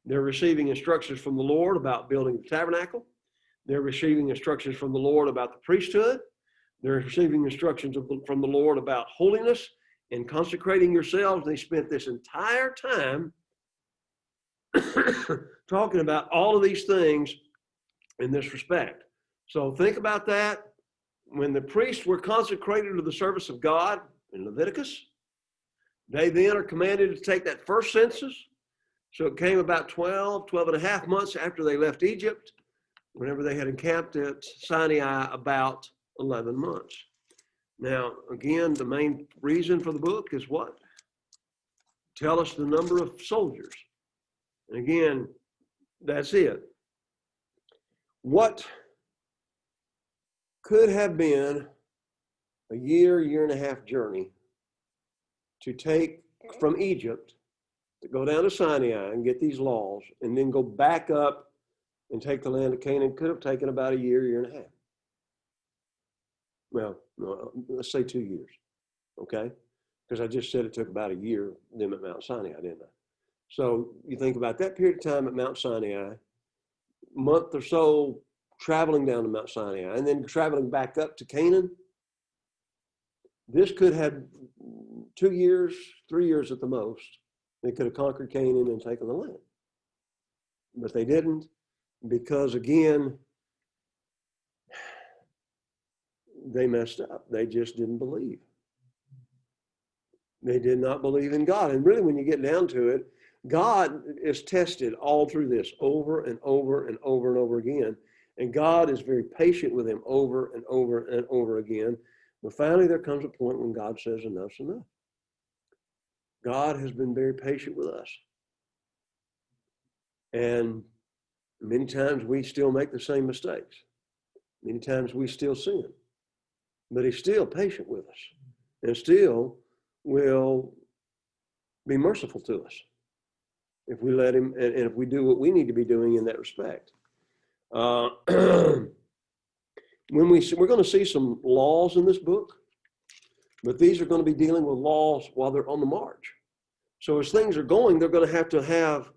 S1: They're receiving instructions from the Lord about building the tabernacle. They're receiving instructions from the Lord about the priesthood. They're receiving instructions from the Lord about holiness and consecrating yourselves. They spent this entire time talking about all of these things in this respect. So think about that. When the priests were consecrated to the service of God in Leviticus, they then are commanded to take that first census. So it came about 12 and a half months after they left Egypt, whenever they had encamped at Sinai, about 11 months. Now, again, the main reason for the book is what? Tell us the number of soldiers. And again, that's it. What could have been a year and a half journey to take from Egypt, to go down to Sinai and get these laws, and then go back up and take the land of Canaan, could have taken about a year and a half. Well, no, let's say 2 years, okay? Because I just said it took about a year, them at Mount Sinai, didn't I? So you think about that period of time at Mount Sinai, month or so traveling down to Mount Sinai, and then traveling back up to Canaan. This could have 2 years, 3 years at the most. They could have conquered Canaan and taken the land. But they didn't, because again, they messed up. They just didn't believe. They did not believe in God. And really, when you get down to it, God is tested all through this over and over and over and over again. And God is very patient with them over and over and over again. But finally, there comes a point when God says, enough's enough. God has been very patient with us. And many times we still make the same mistakes. Many times we still sin. But he's still patient with us and still will be merciful to us if we let him, and if we do what we need to be doing in that respect. When we're going to see some laws in this book, but these are going to be dealing with laws while they're on the march. So as things are going, they're going to have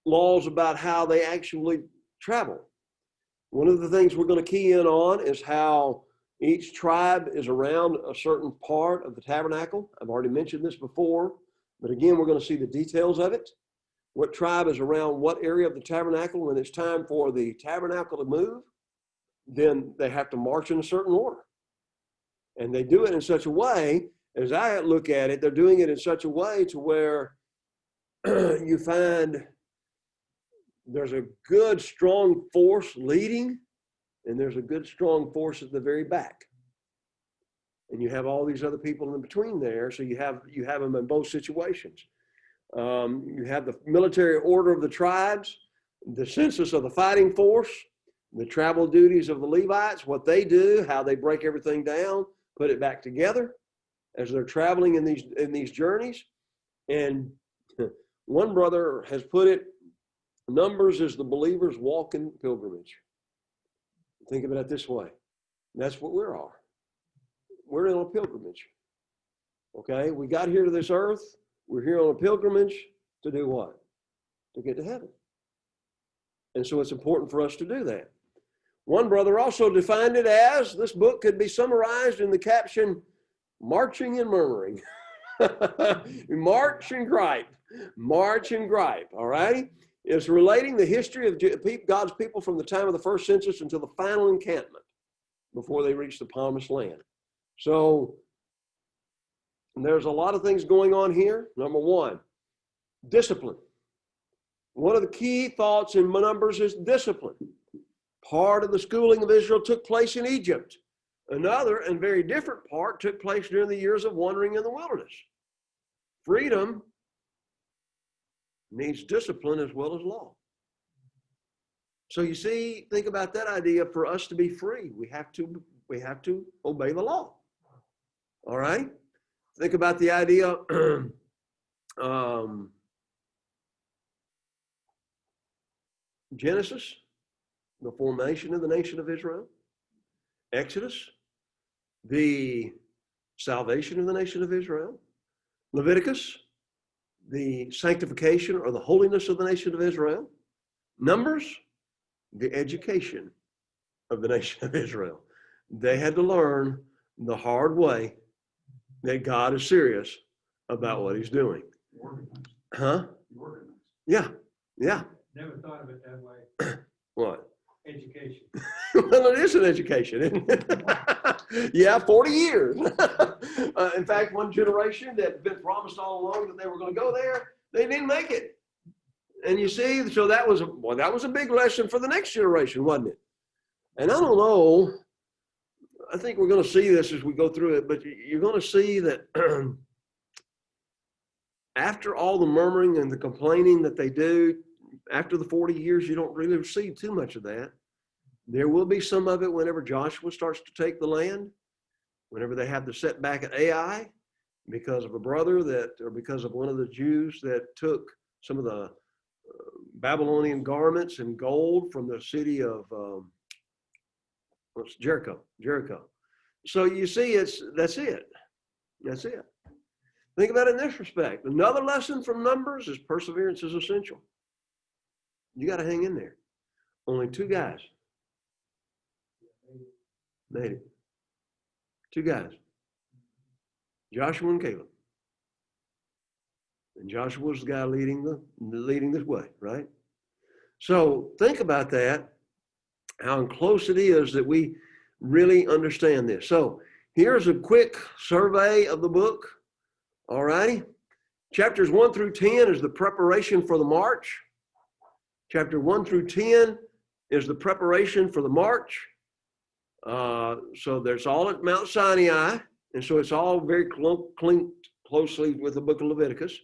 S1: laws about how they actually travel. One of the things we're going to key in on is how each tribe is around a certain part of the tabernacle. I've already mentioned this before, but again, we're going to see the details of it. What tribe is around what area of the tabernacle. When it's time for the tabernacle to move, then they have to march in a certain order. And they do it in such a way, as I look at it, they're doing it in such a way to where you find there's a good, strong force leading, and there's a good, strong force at the very back. And you have all these other people in between there, so you have them in both situations. You have the military order of the tribes, the census of the fighting force, the travel duties of the Levites, what they do, how they break everything down, put it back together as they're traveling in these journeys. And one brother has put it, Numbers is the believer's walk in pilgrimage. Think of it this way. That's what we are. We're on a pilgrimage. Okay? We got here to this earth. We're here on a pilgrimage to do what? To get to heaven. And so it's important for us to do that. One brother also defined it as, this book could be summarized in the caption, marching and murmuring. March and gripe. March and gripe. All righty? It's relating the history of God's people from the time of the first census until the final encampment before they reach the promised land. So there's a lot of things going on here. Number one, discipline. One of the key thoughts in Numbers is discipline. Part of the schooling of Israel took place in Egypt. Another and very different part took place during the years of wandering in the wilderness. Freedom needs discipline as well as law. So you see, think about that idea. For us to be free, we have to obey the law. All right? Think about the idea Genesis, the formation of the nation of Israel. Exodus, the salvation of the nation of Israel. Leviticus, the sanctification or the holiness of the nation of Israel. Numbers, the education of the nation of Israel. They had to learn the hard way that God is serious about what he's doing. Huh? Yeah, yeah.
S3: Never thought of it that way.
S1: What?
S3: Education.
S1: Well, it is an education, isn't it? Yeah, 40 years. In fact, one generation that had been promised all along that they were going to go there, they didn't make it. And you see, so that was a big lesson for the next generation, wasn't it? And I don't know, I think we're going to see this as we go through it, but you're going to see that after all the murmuring and the complaining that they do, after the 40 years, you don't really receive too much of that. There will be some of it whenever Joshua starts to take the land, whenever they have the setback at Ai, because of a brother or because of one of the Jews that took some of the Babylonian garments and gold from the city of Jericho. So you see, that's it. Think about it in this respect. Another lesson from Numbers is perseverance is essential. You got to hang in there. Only 2 guys made it. 2 guys. Joshua and Caleb. And Joshua was the guy leading this way, right? So think about that, how close it is that we really understand this. So here's a quick survey of the book. All righty. Chapters 1 through 10 is the preparation for the march. Chapter 1 through 10 is the preparation for the march. So there's all at Mount Sinai. And so it's all very linked closely with the book of Leviticus.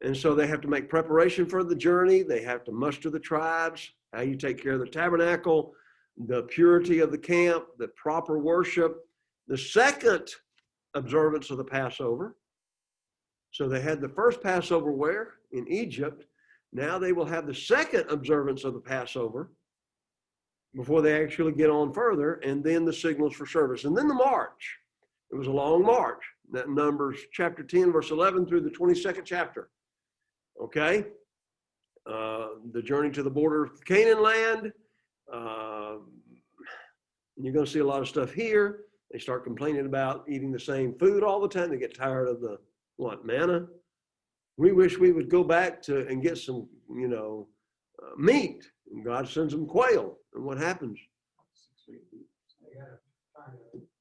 S1: And so they have to make preparation for the journey. They have to muster the tribes, how you take care of the tabernacle, the purity of the camp, the proper worship, the second observance of the Passover. So they had the first Passover where? In Egypt. Now they will have the second observance of the Passover before they actually get on further, and then the signals for service. And then the march. It was a long march. That Numbers chapter 10, verse 11 through the 22nd chapter. Okay? The journey to the border of Canaan land. You're going to see a lot of stuff here. They start complaining about eating the same food all the time. They get tired of the, manna? We wish we would go back and get some, meat. And God sends them quail. And what happens?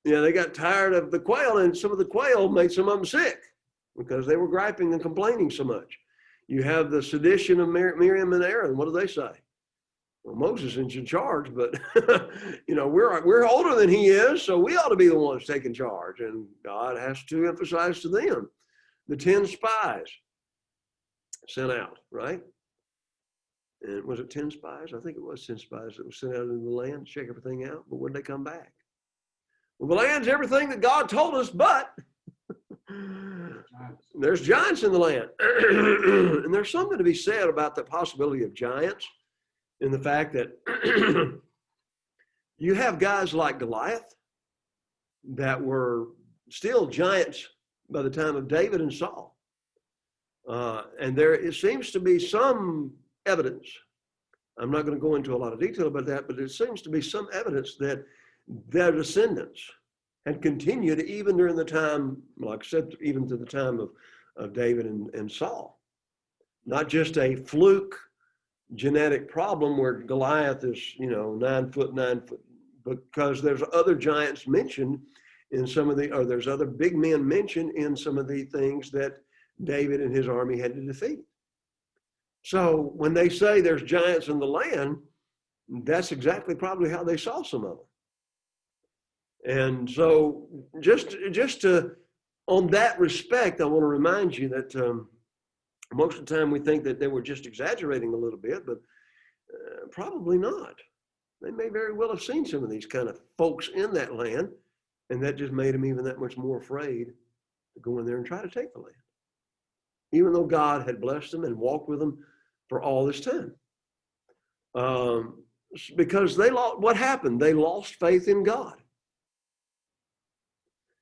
S1: Yeah, they got tired of the quail, and some of the quail made some of them sick because they were griping and complaining so much. You have the sedition of Miriam and Aaron. What do they say? Well, Moses is in charge, but we're older than he is, so we ought to be the ones taking charge. And God has to emphasize to them the 10 spies sent out, right? And was it 10 spies? I think it was 10 spies that were sent out into the land to check everything out. But when did they come back? Well, the land's everything that God told us, but there's giants in the land. And there's something to be said about the possibility of giants in the fact that You have guys like Goliath that were still giants by the time of David and Saul. And it seems to be some evidence. I'm not going to go into a lot of detail about that, but there seems to be some evidence that their descendants had continued even during the time, like I said, even to the time of David and Saul. Not just a fluke genetic problem where Goliath is, 9 foot, because there's other giants mentioned in some of or there's other big men mentioned in some of the things that David and his army had to defeat. So when they say there's giants in the land, that's exactly probably how they saw some of them. And so just to, on that respect, I want to remind you that most of the time we think that they were just exaggerating a little bit, but probably not. They may very well have seen some of these kind of folks in that land, and that just made them even that much more afraid to go in there and try to take the land, even though God had blessed them and walked with them for all this time. Because what happened? They lost faith in God.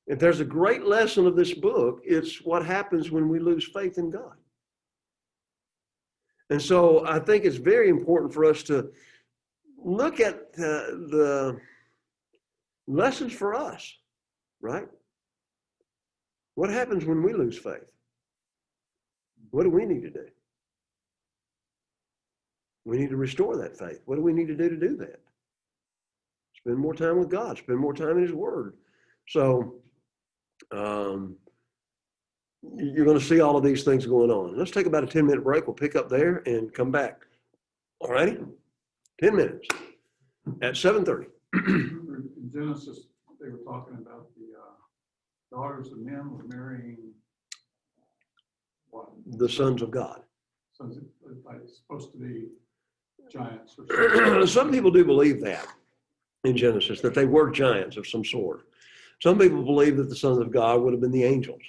S1: If there's a great lesson of this book, it's what happens when we lose faith in God. And so I think it's very important for us to look at the lessons for us, right? What happens when we lose faith? What do we need to do? We need to restore that faith. What do we need to do that? Spend more time with God. Spend more time in His Word. So you're going to see all of these things going on. Let's take about a 10-minute break. We'll pick up there and come back. All righty? 10 minutes at 7:30.
S3: In Genesis, they were talking about the daughters of men were marrying what?
S1: The sons of God.
S3: Sons of, like, supposed to be giants or something.
S1: Some people do believe that in Genesis, that they were giants of some sort. Some people believe that the sons of God would have been the angels,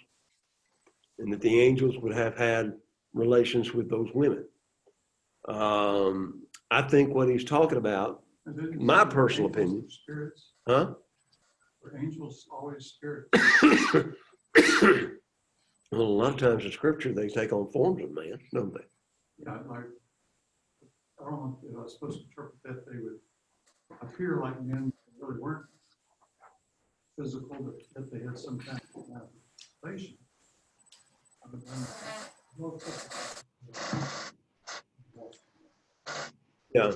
S1: and that the angels would have had relations with those women. I think what he's talking about, my personal opinion.
S3: Spirits?
S1: Huh?
S3: Are angels always spirits?
S1: Well, a lot of times in Scripture, they take on forms of man, don't they?
S3: Yeah, like, I don't know if I was supposed to interpret that they would appear like men, but really weren't physical, but that they had some kind of manifestation.
S1: Yeah.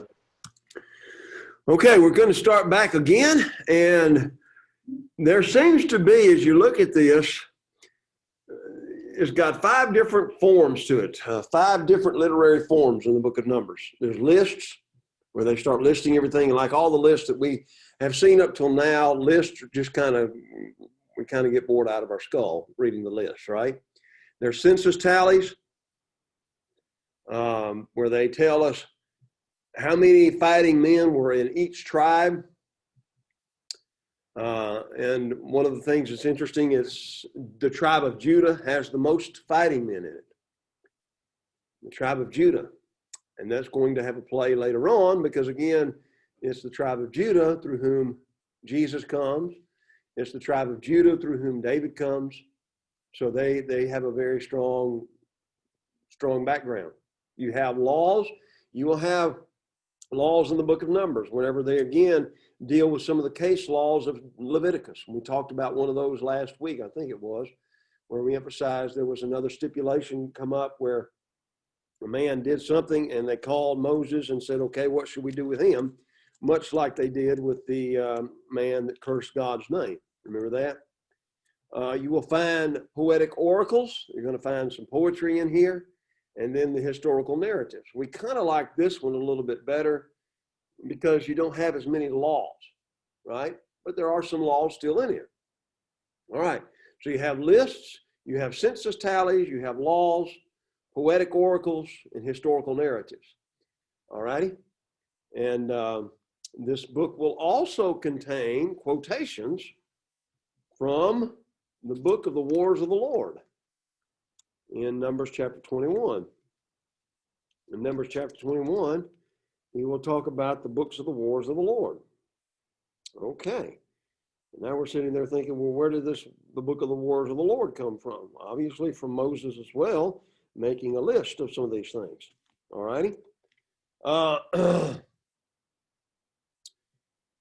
S1: Okay, we're going to start back again. And there seems to be, as you look at this, it's got 5 different forms to it, 5 different literary forms in the book of Numbers. There's lists where they start listing everything. And like all the lists that we have seen up till now, lists are just we kind of get bored out of our skull reading the list, right? There's census tallies where they tell us how many fighting men were in each tribe. And one of the things that's interesting is the tribe of Judah has the most fighting men in it. The tribe of Judah. And that's going to have a play later on because, again, it's the tribe of Judah through whom Jesus comes. It's the tribe of Judah through whom David comes. So they have a very strong background. You have laws. You will have laws in the book of Numbers whenever they, again, deal with some of the case laws of Leviticus. We talked about one of those last week, I think it was, where we emphasized there was another stipulation come up where a man did something and they called Moses and said, okay, what should we do with him? Much like they did with the man that cursed God's name. Remember that? You will find poetic oracles. You're going to find some poetry in here. And then the historical narratives. We kind of like this one a little bit better because you don't have as many laws, right? But there are some laws still in here. All right. So you have lists, you have census tallies, you have laws, poetic oracles, and historical narratives. All righty. And this book will also contain quotations from the book of the Wars of the Lord in Numbers chapter 21. In Numbers chapter 21, he will talk about the books of the Wars of the Lord. Okay. Now we're sitting there thinking, well, where did the book of the wars of the Lord come from? Obviously from Moses as well, making a list of some of these things. All righty.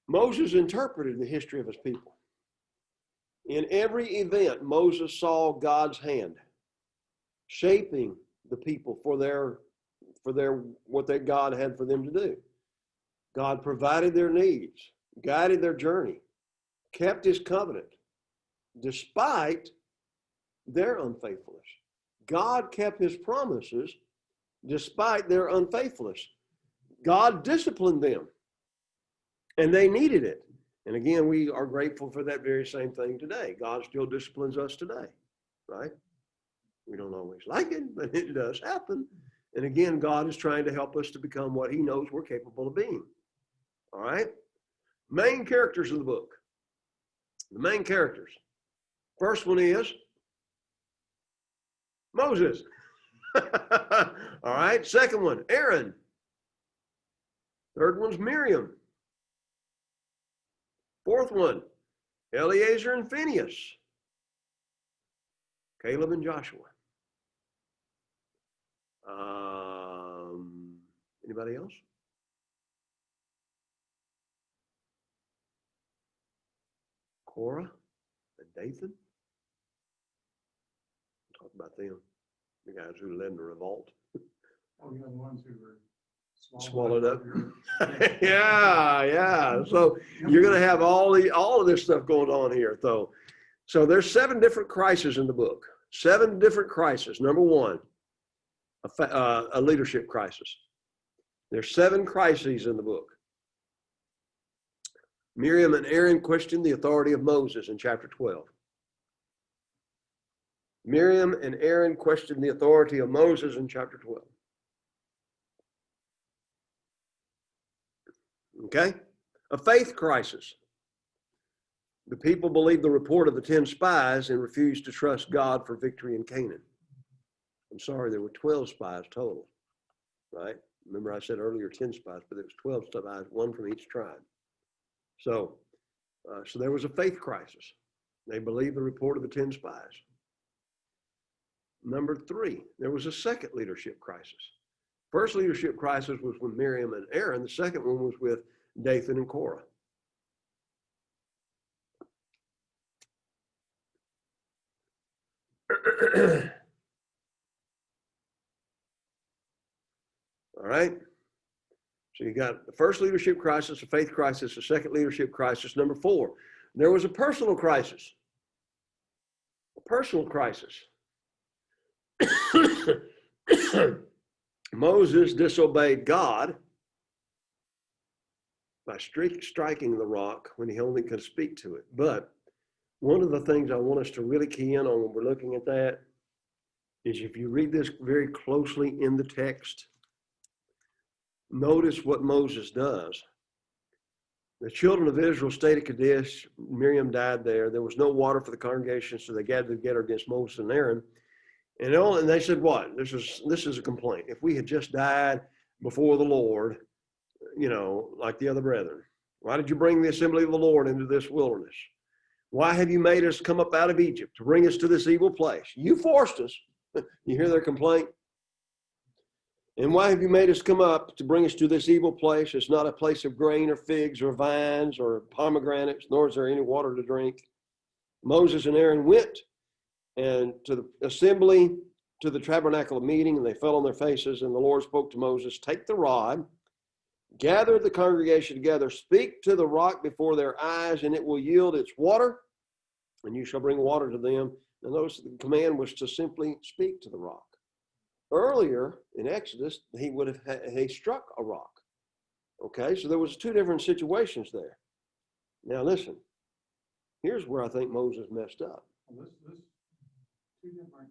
S1: Moses interpreted the history of his people. In every event, Moses saw God's hand shaping the people for what that God had for them to do. God provided their needs, guided their journey, kept his covenant despite their unfaithfulness. God kept his promises despite their unfaithfulness. God disciplined them, and they needed it. And again, we are grateful for that very same thing today. God still disciplines us today, right? We don't always like it, but it does happen. And again, God is trying to help us to become what he knows we're capable of being. All right? Main characters of the book. The main characters. First one is Moses. All right. Second one, Aaron. Third one's Miriam. Fourth one, Eleazar and Phineas. Caleb and Joshua. Anybody else? Korah and Dathan. Talk about them. The guys who led the revolt.
S3: Oh, yeah, the ones who were
S1: Swallowed up. Yeah. So you're going to have all of this stuff going on here, though. So there's 7 different crises in the book. 7 different crises. Number 1, a leadership crisis. There's 7 crises in the book. Miriam and Aaron questioned the authority of Moses in chapter 12. Miriam and Aaron questioned the authority of Moses in chapter 12. Okay? A faith crisis. The people believed the report of the 10 spies and refused to trust God for victory in Canaan. I'm sorry, there were 12 spies total, right? Remember I said earlier 10 spies, but there was 12 spies, 1 from each tribe. So there was a faith crisis. They believed the report of the 10 spies. Number 3, there was a second leadership crisis. First leadership crisis was with Miriam and Aaron. The second one was with Dathan and Korah. All right. So you got the first leadership crisis, a faith crisis, a second leadership crisis. Number 4, there was a personal crisis. A personal crisis. Moses disobeyed God by striking the rock when he only could speak to it. But one of the things I want us to really key in on when we're looking at that is if you read this very closely in the text, notice what Moses does. The children of Israel stayed at Kadesh. Miriam died there. There was no water for the congregation, so they gathered together against Moses and Aaron. And they said, what? This is a complaint. If we had just died before the Lord, like the other brethren, why did you bring the assembly of the Lord into this wilderness? Why have you made us come up out of Egypt to bring us to this evil place? You forced us. You hear their complaint? And why have you made us come up to bring us to this evil place? It's not a place of grain or figs or vines or pomegranates, nor is there any water to drink. Moses and Aaron went and to the assembly, to the tabernacle of meeting, and they fell on their faces, and the Lord spoke to Moses, take the rod, gather the congregation together, speak to the rock before their eyes, and it will yield its water, and you shall bring water to them. And notice the command was to simply speak to the rock. Earlier in Exodus, he struck a rock. Okay, so there was 2 different situations there. Now listen, here's where I think Moses messed up.
S3: Well, this 2 different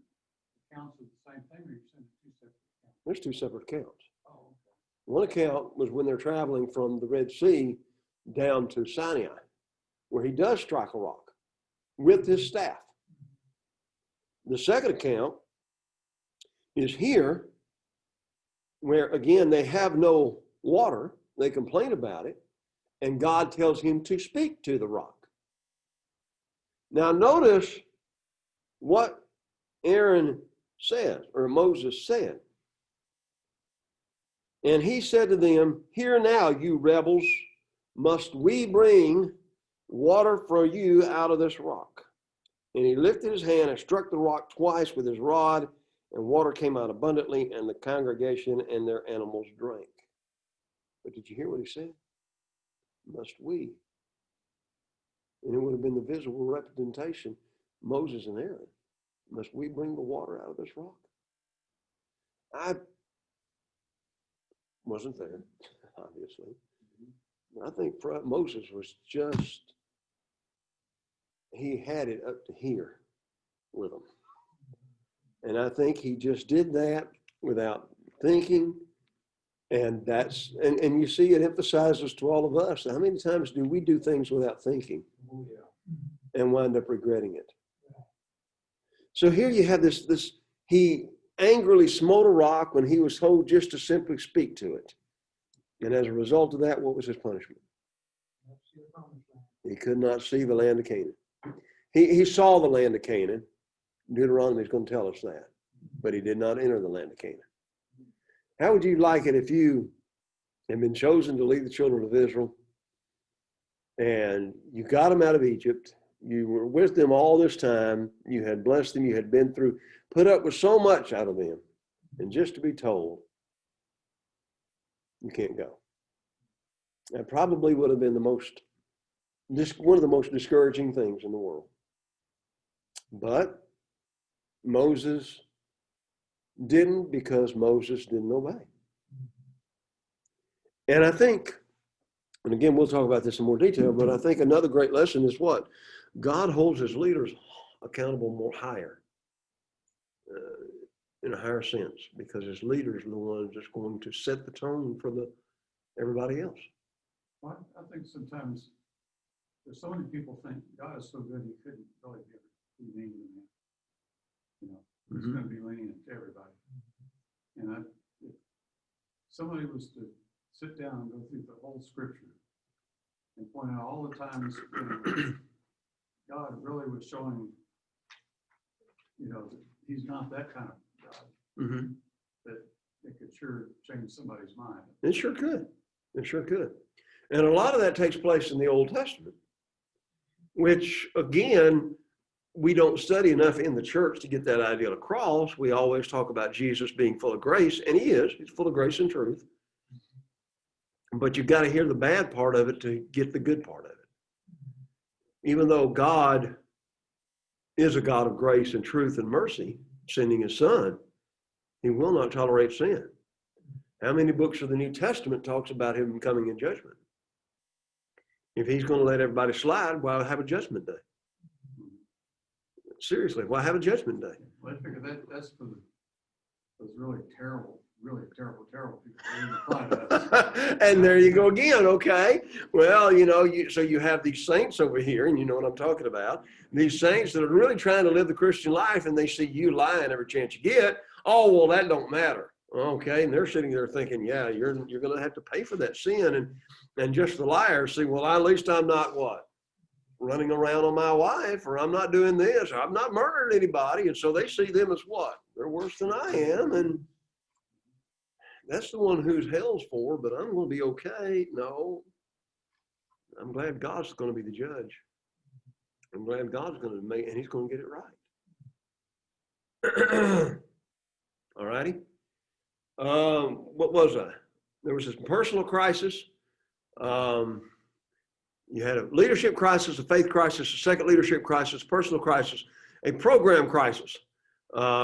S3: accounts of the same thing, or you're saying 2 separate accounts?
S1: There's 2 separate accounts.
S3: Oh, okay.
S1: One account was when they're traveling from the Red Sea down to Sinai, where he does strike a rock with his staff. The second account is here, where again they have no water. They complain about it, And God tells him to speak to the rock. Now notice what Aaron says, or Moses said. And he said to them, "Hear now, you rebels, must we bring water for you out of this rock?" And he lifted his hand and struck the rock twice with his rod, and water came out abundantly, and the congregation and their animals drank. But did you hear what he said? Must we? And it would have been the visible representation, Moses and Aaron. Must we bring the water out of this rock? I wasn't there, obviously. I think Moses was just, he had it up to here with them. And I think he just did that without thinking. And that's, and you see it emphasizes to all of us. How many times do we do things without thinking and wind up regretting it? So here you have this, he angrily smote a rock when he was told just to simply speak to it. And as a result of that, what was his punishment? He could not see the land of Canaan. He saw the land of Canaan. Deuteronomy is going to tell us that. But he did not enter the land of Canaan. How would you like it if you had been chosen to lead the children of Israel and you got them out of Egypt? You were with them all this time. You had blessed them. You had been through, put up with so much out of them. And just to be told, you can't go. That probably would have been one of the most discouraging things in the world. But Moses didn't, because Moses didn't obey. And I think, and again, we'll talk about this in more detail, but I think another great lesson is what? God holds his leaders accountable more higher, in a higher sense, because his leaders are the ones that's going to set the tone for everybody else.
S3: Well, I think sometimes there's so many people think God is so good he couldn't really be mean to me. You know, he's going to be lenient to everybody. And if somebody was to sit down and go through the whole scripture and point out all the times God really was showing, that he's not that kind of God, that it could sure change somebody's mind.
S1: It sure could. It sure could. And a lot of that takes place in the Old Testament, which, again, we don't study enough in the church to get that idea across. We always talk about Jesus being full of grace, and he is. He's full of grace and truth. But you've got to hear the bad part of it to get the good part of it. Even though God is a God of grace and truth and mercy, sending his son, he will not tolerate sin. How many books of the New Testament talks about him coming in judgment? If he's going to let everybody slide, why have a judgment day? Seriously, why have a judgment day?
S3: Well, I figure that's for those really terrible people.
S1: And there you go again, okay? Well, so you have these saints over here, and you know what I'm talking about. These saints that are really trying to live the Christian life, and they see you lying every chance you get. Oh, well, that don't matter. Okay, and they're sitting there thinking, yeah, you're going to have to pay for that sin. And just the liars see, well, at least I'm not what? Running around on my wife, or I'm not doing this, or I'm not murdering anybody. And so they see them as what? They're worse than I am. And that's the one who's hell's for, but I'm going to be okay. No, I'm glad God's going to be the judge. I'm glad God's going to make, and he's going to get it right. All righty. What was I? There was this personal crisis. You had a leadership crisis, a faith crisis, a second leadership crisis, personal crisis, a program crisis.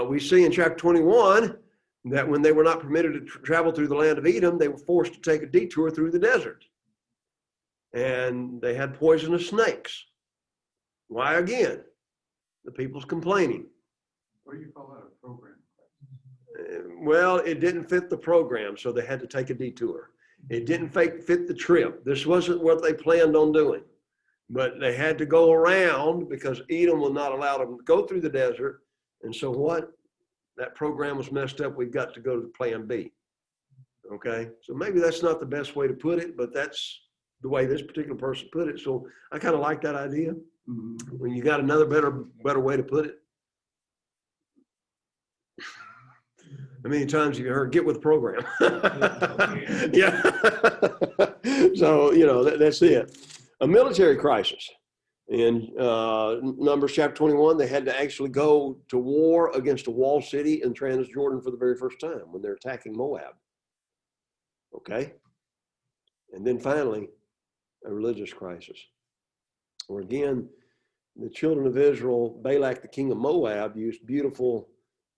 S1: We see in chapter 21 that when they were not permitted to travel through the land of Edom, they were forced to take a detour through the desert. And they had poisonous snakes. Why again? The people's complaining.
S3: What do you call that, a program?
S1: Well, it didn't fit the program, so they had to take a detour. It didn't fit the trip. This wasn't what they planned on doing. But they had to go around because Edom will not allow them to go through the desert. And so what? That program was messed up. We've got to go to plan B. Okay? So maybe that's not the best way to put it, but that's the way this particular person put it. So I kind of like that idea.
S3: Mhm.
S1: When you got another better way to put it. How many times have you heard "get with the program"? Yeah. So that's it. A military crisis. In Numbers chapter 21, they had to actually go to war against a walled city in Transjordan for the very first time when they're attacking Moab. Okay? And then finally, a religious crisis. Where again, the children of Israel, Balak, the king of Moab, used beautiful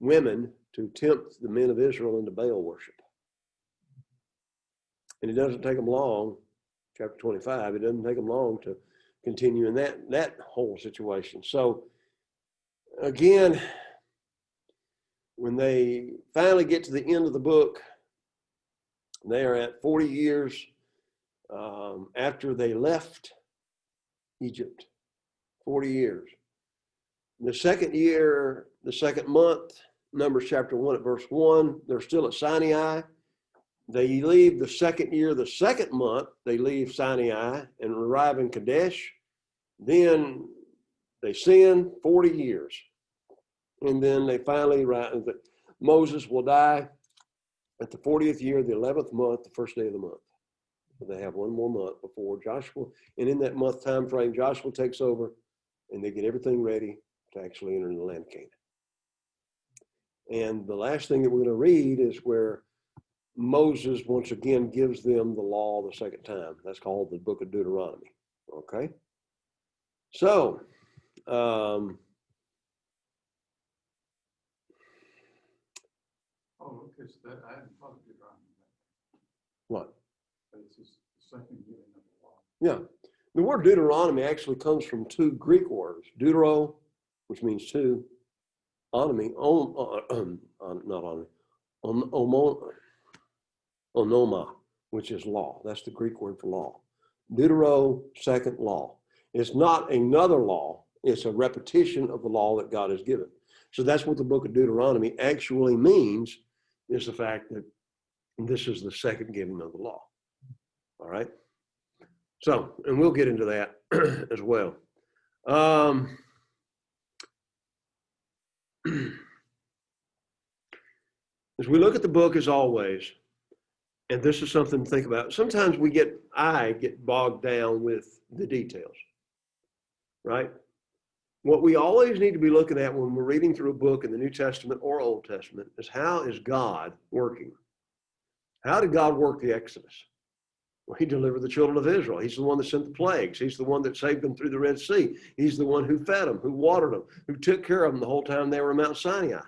S1: women to tempt the men of Israel into Baal worship. And it doesn't take them long, chapter 25, it doesn't take them long to continue in that whole situation. So again, when they finally get to the end of the book, they are at 40 years after they left Egypt. 40 years. The second year, the second month, Numbers chapter 1 at verse 1, they're still at Sinai. They leave the second year, the second month, they leave Sinai and arrive in Kadesh. Then they sin 40 years. And then they finally, Moses will die at the 40th year, the 11th month, the first day of the month. So they have one more month before Joshua. And in that month time frame, Joshua takes over and they get everything ready to actually enter the land of Canaan. And the last thing that we're going to read is where Moses once again gives them the law the second time. That's called the book of Deuteronomy. Okay? So,
S3: Oh, okay, so that, I hadn't thought of Deuteronomy.
S1: what?
S3: But it's just the second giving of the law.
S1: Yeah. The word Deuteronomy actually comes from two Greek words. Deutero, which means two. Onomy, not onomy. Onoma, which is law. That's the Greek word for law. Deutero, second law. It's not another law. It's a repetition of the law that God has given. So that's what the book of Deuteronomy actually means, is the fact that this is the second giving of the law. All right? So, and we'll get into that as well. As we look at the book, as always, and this is something to think about, sometimes I get bogged down with the details, right? What we always need to be looking at when we're reading through a book in the New Testament or Old Testament is, how is God working? How did God work the Exodus? Well, he delivered the children of Israel. He's the one that sent the plagues. He's the one that saved them through the Red Sea. He's the one who fed them, who watered them, who took care of them the whole time they were in Mount Sinai.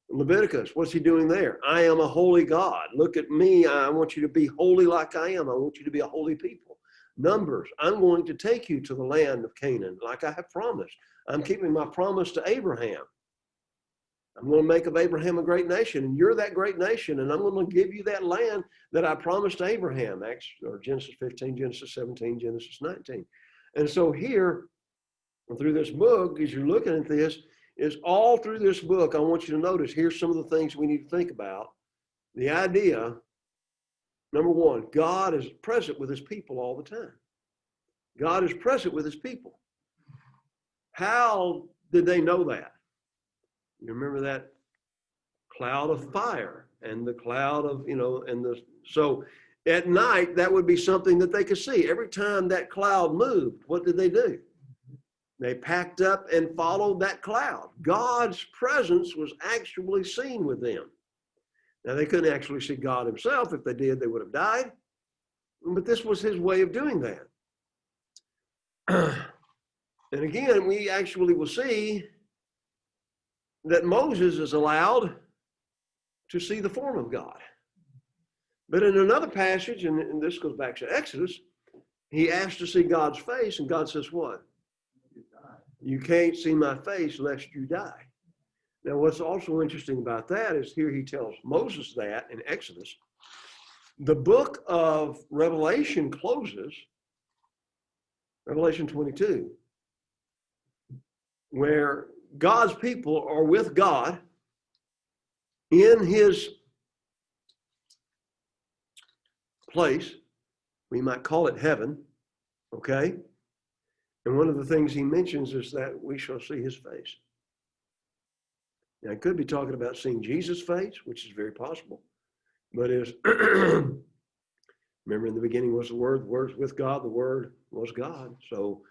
S1: Leviticus, what's he doing there? I am a holy God. Look at me. I want you to be holy like I am. I want you to be a holy people. Numbers, I'm going to take you to the land of Canaan like I have promised. I'm keeping my promise to Abraham. I'm going to make of Abraham a great nation, and you're that great nation, and I'm going to give you that land that I promised to Abraham, Genesis 15, Genesis 17, Genesis 19. And so here, through this book, as you're looking at this, is all through this book, I want you to notice, here's some of the things we need to think about. The idea, number one, God is present with his people all the time. God is present with his people. How did they know that? You remember that cloud of fire and the cloud of, so at night, that would be something that they could see. Every time that cloud moved, what did they do? They packed up and followed that cloud. God's presence was actually seen with them. Now, they couldn't actually see God himself. If they did, they would have died. But this was his way of doing that. And again, we actually will see that Moses is allowed to see the form of God. But in another passage, and this goes back to Exodus, he asked to see God's face, and God says what? You can't see my face lest you die. Now, what's also interesting about that is here he tells Moses that in Exodus. The book of Revelation closes, Revelation 22, where God's people are with God in his place, We might call it heaven, okay? And one of the things he mentions is that we shall see his face. Now, I could be talking about seeing Jesus' face, which is very possible, but is remember in the beginning was the Word was with God, the Word was God. So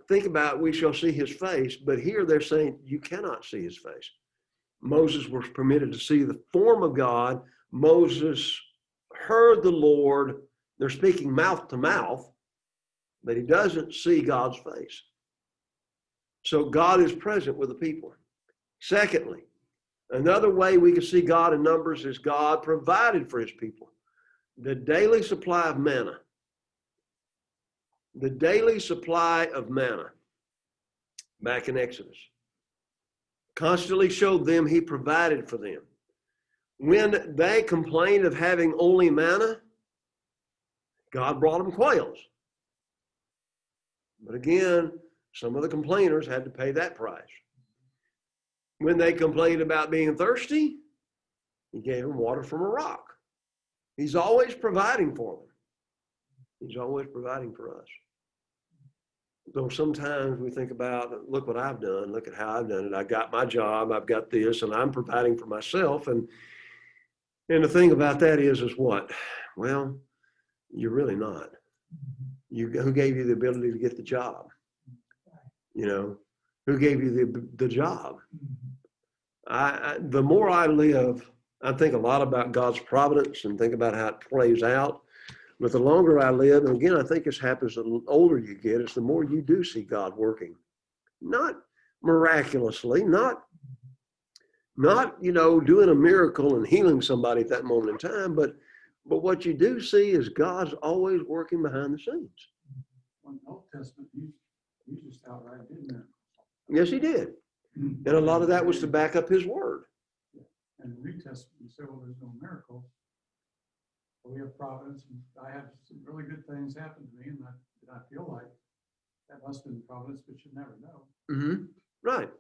S1: think about we shall see his face, but here they're saying you cannot see his face. Moses was permitted to see the form of God. Moses heard the Lord. They're speaking mouth to mouth, but he doesn't see God's face. So God is present with the people. Secondly, another way we can see God in numbers is God provided for his people. The daily supply of manna. The daily supply of manna back in Exodus constantly showed them he provided for them. When they complained of having only manna, God brought them quails. But again, some of the complainers had to pay that price. When they complained about being thirsty, he gave them water from a rock. He's always providing for them. He's always providing for us. Though sometimes we think about, look what I've done, look at how I've done it. I got my job, I've got this, and I'm providing for myself. And the thing about that is what? Well, you're really not. Who gave you the ability to get the job? You know, who gave you the job? The more I live, I think a lot about God's providence and think about how it plays out. But the longer I live, and again, I think this happens the older you get, is the more you do see God working. Not miraculously, not doing a miracle and healing somebody at that moment in time, but what you do see is God's always working behind the scenes.
S3: In the Old Testament, he just outright did miracles.
S1: Yes, he did. And a lot of that was to back up his word.
S3: And the New Testament, you say, well, there's no miracles. Well, we have providence, and I have some really good things happen to me, and I feel like that must have been providence, but you never know.
S1: Mm-hmm. Right.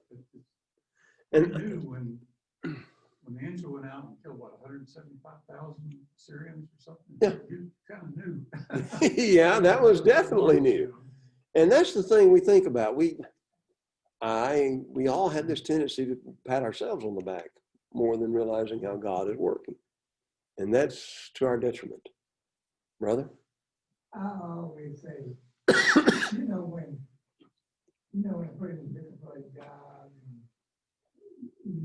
S3: And you knew when the angel went out and killed, 175,000 Syrians or something?
S1: Yeah.
S3: You kind of knew.
S1: Yeah, that was definitely new. And that's the thing we think about. We all have this tendency to pat ourselves on the back more than realizing how God is working. And that's to our detriment. Brother?
S2: I always say, when a person's looking for a job and,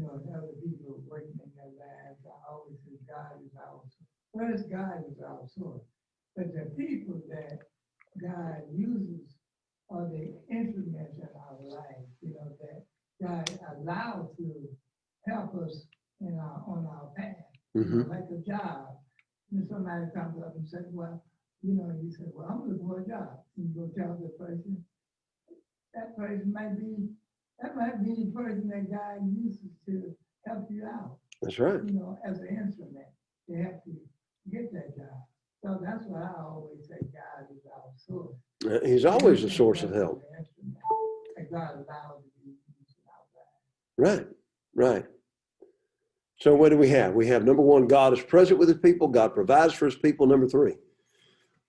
S2: other people are working in their lives, I always say God is our source. First, God is our source. But the people that God uses are the instruments in our life, that God allows to help us on our path.
S1: Mm-hmm.
S2: Like a job. And somebody comes up and says, well, you say, well, I'm looking for a job. And you go tell the person, that person might be the person that God uses to help you out.
S1: That's right.
S2: As an instrument to help you get that job. So that's why I always say God is our source.
S1: He's always a source of help.
S2: And God allows to be used in our lives.
S1: Right. So what do we have? We have, number one, God is present with his people. God provides for his people. Number three,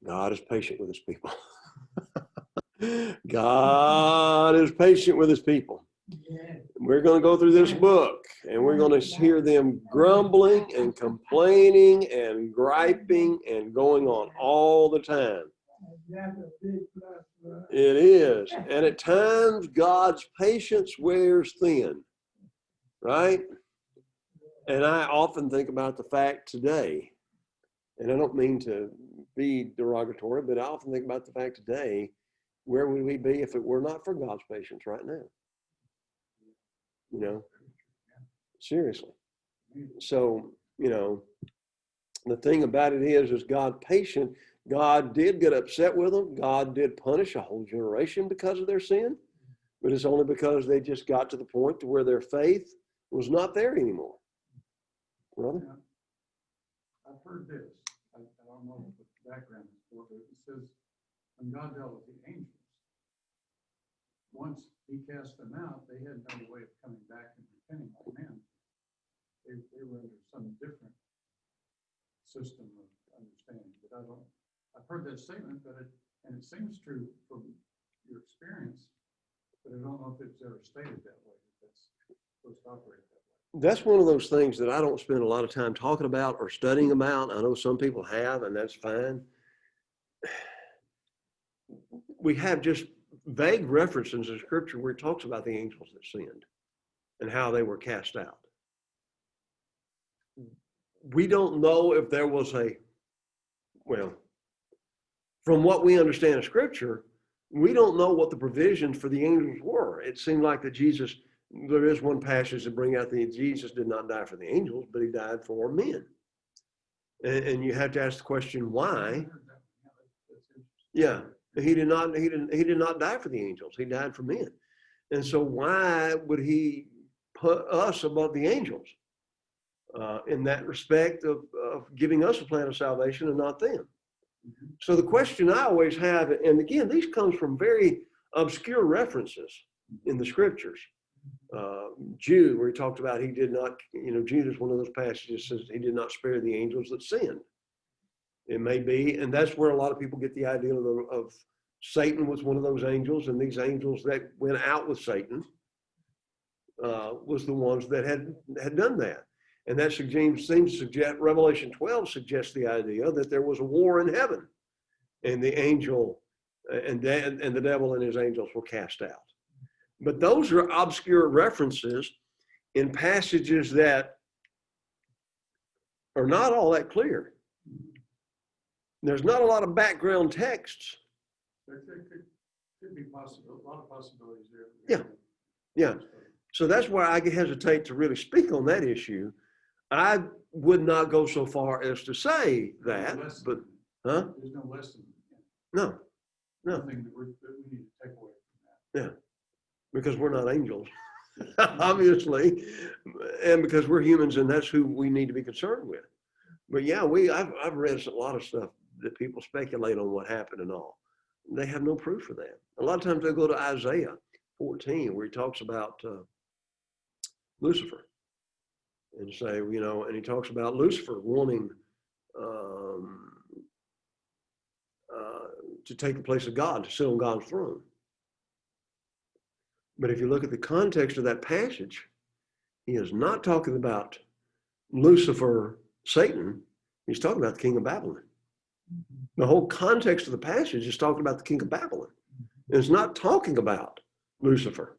S1: God is patient with his people. God is patient with his people. Yeah. We're going to go through this book and we're going to hear them grumbling and complaining and griping and going on all the time.
S2: That's a big plus for us.
S1: It is. And at times, God's patience wears thin. Right? And I often think about the fact today, and I don't mean to be derogatory, but I often think about the fact today, where would we be if it were not for God's patience right now? Seriously. So, the thing about it is God patient. God did get upset with them. God did punish a whole generation because of their sin, but it's only because they just got to the point to where their faith was not there anymore. Brother?
S3: Yeah. I've heard this. I don't know what the background is for, but it says when God dealt with the angels, once he cast them out, they had no way of coming back and repenting like men. They were under some different system of understanding. But I've heard that statement, and it seems true from your experience, but I don't know if it's ever stated that way, that that's supposed to operate that way.
S1: That's one of those things that I don't spend a lot of time talking about or studying about. I know some people have, and that's fine. We have just vague references in Scripture where it talks about the angels that sinned and how they were cast out. We don't know if there was from what we understand of Scripture, we don't know what the provisions for the angels were. It seemed like that there is one passage to bring out that Jesus did not die for the angels, but he died for men. And you have to ask the question, why? Yeah, he did not die for the angels. He died for men. And so why would he put us above the angels in that respect of giving us a plan of salvation and not them? So the question I always have, and again, these comes from very obscure references in the Scriptures. Jude, where he talked about he did not, Jude is one of those passages that says he did not spare the angels that sinned. It may be, and that's where a lot of people get the idea of Satan was one of those angels, and these angels that went out with Satan was the ones that had done that. And that seems to suggest, Revelation 12 suggests the idea that there was a war in heaven, and the angel and the devil and his angels were cast out. But those are obscure references in passages that are not all that clear. There's not a lot of background texts.
S3: There could be a lot of possibilities
S1: Yeah.
S3: there.
S1: Yeah. So that's why I hesitate to really speak on that issue. I would not go so far as to say that, but
S3: There's no lesson.
S1: No.
S3: Nothing that we need to take away from that.
S1: Yeah, because we're not angels, obviously, and because we're humans, and that's who we need to be concerned with. But yeah, I've read a lot of stuff that people speculate on what happened and all. They have no proof for that. A lot of times they'll go to Isaiah 14, where he talks about Lucifer, and say, and he talks about Lucifer wanting to take the place of God, to sit on God's throne. But if you look at the context of that passage, he is not talking about Lucifer, Satan. He's talking about the king of Babylon. The whole context of the passage is talking about the king of Babylon. It's not talking about Lucifer.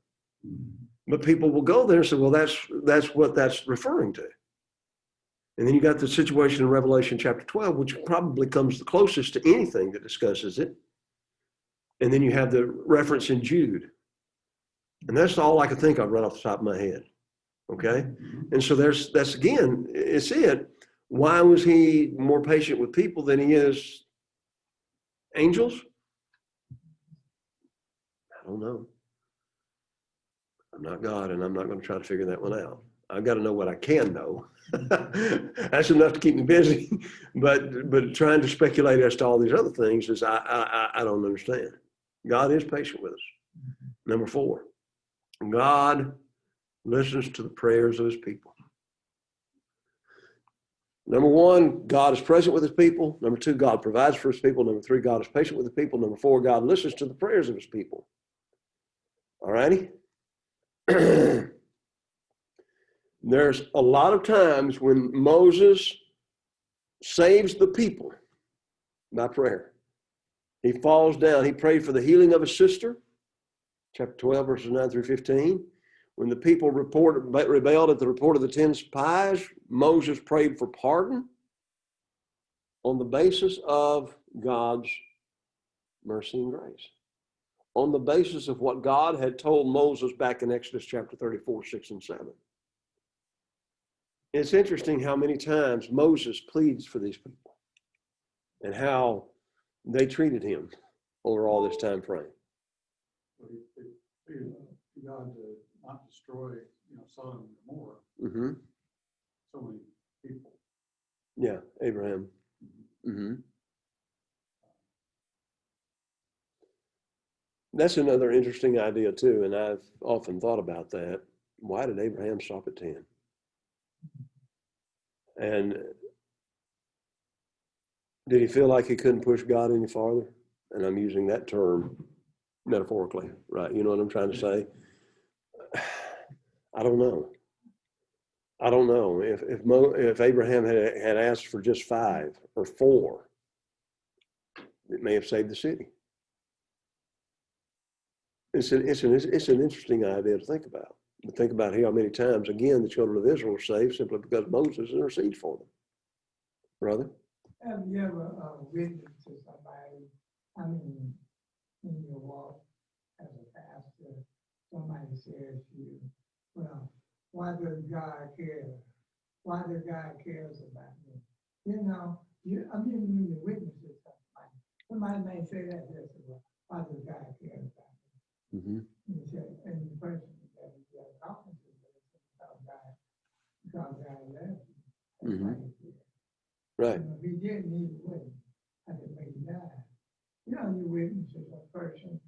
S1: But people will go there and say, well, that's what that's referring to. And then you got the situation in Revelation chapter 12, which probably comes the closest to anything that discusses it. And then you have the reference in Jude. And that's all I could think of right off the top of my head. Okay? And so that's again, it's it. Why was he more patient with people than he is angels? I don't know. I'm not God, and I'm not going to try to figure that one out. I've got to know what I can know. That's enough to keep me busy. But trying to speculate as to all these other things is I don't understand. God is patient with us. Number 4, God listens to the prayers of his people. Number 1, God is present with his people. Number 2, God provides for his people. Number 3, God is patient with his people. Number 4, God listens to the prayers of his people. All righty? There's a lot of times when Moses saves the people by prayer. He falls down. He prayed for the healing of his sister, chapter 12, verses 9 through 15. When the people rebelled at the report of the 10 spies, Moses prayed for pardon on the basis of God's mercy and grace, on the basis of what God had told Moses back in Exodus chapter 34, 6 and 7. It's interesting how many times Moses pleads for these people and how they treated him over all this time frame.
S3: God to not destroy, Sodom and Gomorrah.
S1: Mm-hmm.
S3: So many people.
S1: Yeah, Abraham. Mm-hmm. That's another interesting idea too, and I've often thought about that. Why did Abraham stop at 10? And Did he feel like he couldn't push God any farther? And I'm using that term metaphorically, right? You know what I'm trying to say? I don't know. I don't know if Abraham had asked for just 5 or 4, it may have saved the city. It's an interesting idea to think about. But think about how many times, again, the children of Israel were saved simply because Moses interceded for them. Brother?
S2: Have you ever witnessed to somebody, I mean, in your walk as a pastor, somebody says to you, well, why does God care? Why does God cares about me? You know, when you witness to somebody may say that, well, why does God care about me?
S1: Mm-hmm.
S2: And the person that you're talking to because God loves you. That's why he cares.
S1: Right.
S2: If he didn't, he wouldn't. I could make you die. You know, you witness to a person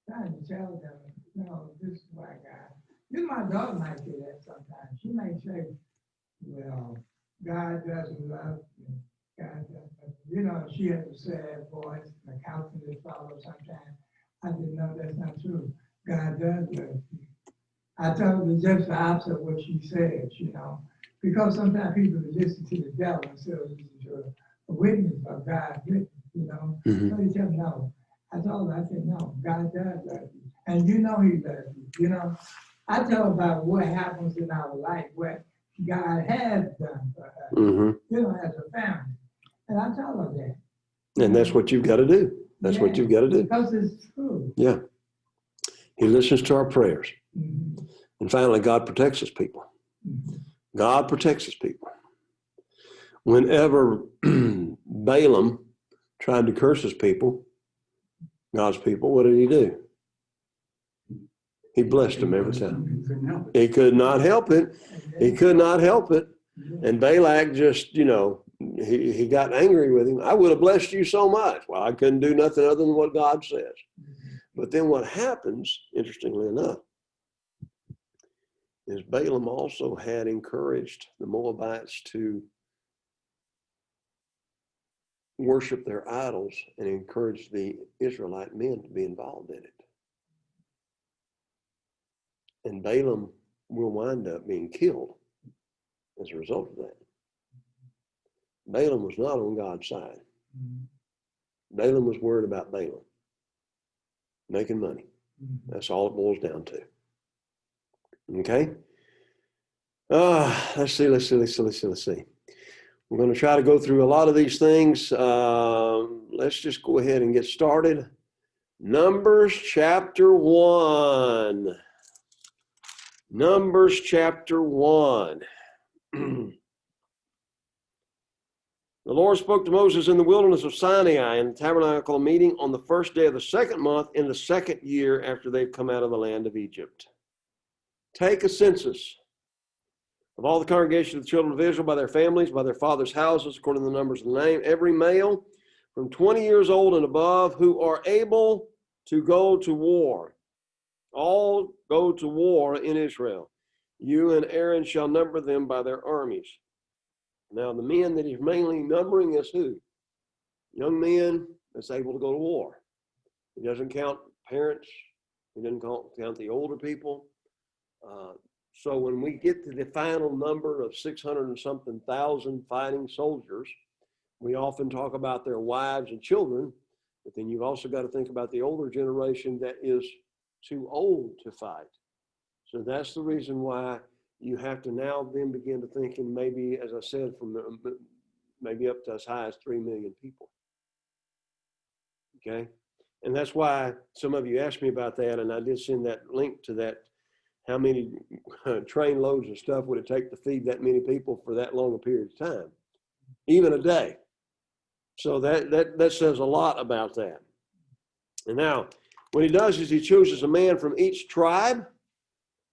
S2: trying to tell them, no, this is why God. My daughter might say that sometimes. She might say, well, God doesn't love me. God doesn't. You know, she has a sad voice, and the counselor follows sometimes. I said, no, that's not true. God does love you. I told her just the opposite of what she said, you know, because sometimes people listen to the devil instead of listening to a witness of God's witness, you know.
S1: Mm-hmm.
S2: So he said, no. I told her, I said, no, God does love you. And you know he loves you, you know. I tell her about what happens in our life, what God has done for us,
S1: Mm-hmm.
S2: you know, as a family. And I tell her that.
S1: And that's what you've got to do. That's what you've got to do.
S2: Because it's true.
S1: Yeah. He listens to our prayers.
S2: Mm-hmm.
S1: And finally, God protects his people.
S2: Mm-hmm.
S1: God protects his people. Whenever Balaam tried to curse his people, God's people, what did he do? He blessed them every time. He could not help it. He could not help it. And Balak just, you know, he got angry with him. I would have blessed you so much. Well, I couldn't do nothing other than what God says. But then what happens, interestingly enough, is Balaam also had encouraged the Moabites to worship their idols and encouraged the Israelite men to be involved in it. And Balaam will wind up being killed as a result of that. Balaam was not on God's side. Balaam was worried about Balaam making money. That's all it boils down to. Okay? Let's see. We're going to try to go through a lot of these things. Let's just go ahead and get started. Numbers chapter 1. Numbers chapter 1. The Lord spoke to Moses in the wilderness of Sinai in the tabernacle meeting on the first day of the second month in the 2nd year after they've come out of the land of Egypt. Take a census of all the congregation of the children of Israel by their families, by their fathers' houses, according to the numbers of the name, every male from 20 years old and above who are able to go to war. All go to war in Israel. You and Aaron shall number them by their armies. Now, the men that he's mainly numbering is who? Young men that's able to go to war. He doesn't count parents. He doesn't count the older people. So when we get to the final number of 600 and something thousand fighting soldiers, we often talk about their wives and children, but then you've also got to think about the older generation that is too old to fight. So that's the reason why you have to now then begin to think, and maybe, as I said, from maybe up to as high as 3 million people. Okay? And that's why some of you asked me about that, and I did send that link to that. How many train loads of stuff would it take to feed that many people for that long a period of time? Even a day. So that says a lot about that. And now, what he does is he chooses a man from each tribe.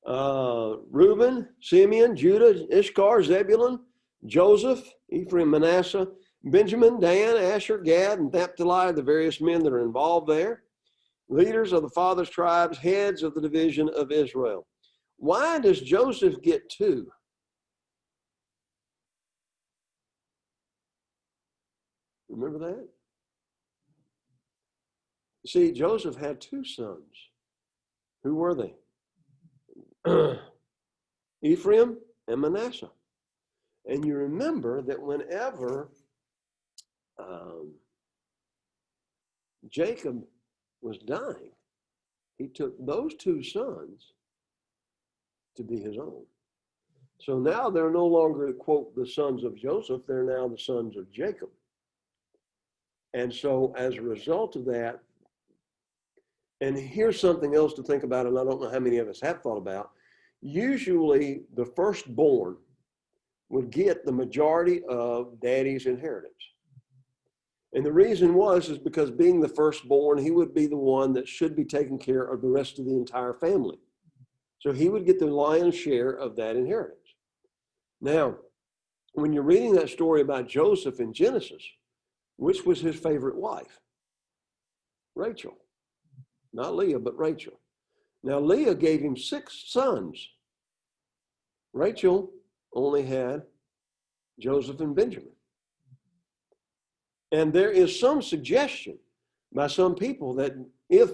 S1: Reuben, Simeon, Judah, Issachar, Zebulun, Joseph, Ephraim, Manasseh, Benjamin, Dan, Asher, Gad, and Naphtali, the various men that are involved there. Leaders of the fathers' tribes, heads of the division of Israel. Why does Joseph get 2? Remember that? See, Joseph had two sons. Who were they? Ephraim and Manasseh. And you remember that whenever Jacob was dying, he took those two sons to be his own. So now they're no longer, quote, the sons of Joseph, they're now the sons of Jacob. And so as a result of that, and here's something else to think about, and I don't know how many of us have thought about. Usually the firstborn would get the majority of daddy's inheritance. And the reason is because being the firstborn, he would be the one that should be taking care of the rest of the entire family. So he would get the lion's share of that inheritance. Now, when you're reading that story about Joseph in Genesis, which was his favorite wife? Rachel. Not Leah, but Rachel. Now, Leah gave him 6 sons. Rachel only had Joseph and Benjamin. And there is some suggestion by some people that if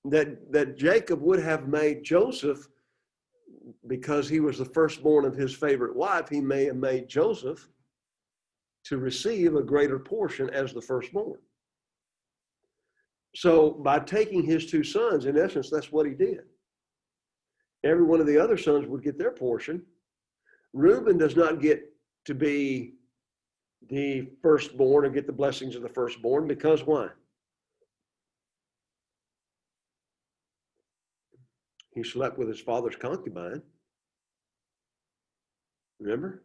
S1: that Jacob would have made Joseph, because he was the firstborn of his favorite wife, he may have made Joseph to receive a greater portion as the firstborn. So by taking his 2 sons, in essence, that's what he did. Every one of the other sons would get their portion. Reuben does not get to be the firstborn or get the blessings of the firstborn, because why? He slept with his father's concubine. Remember?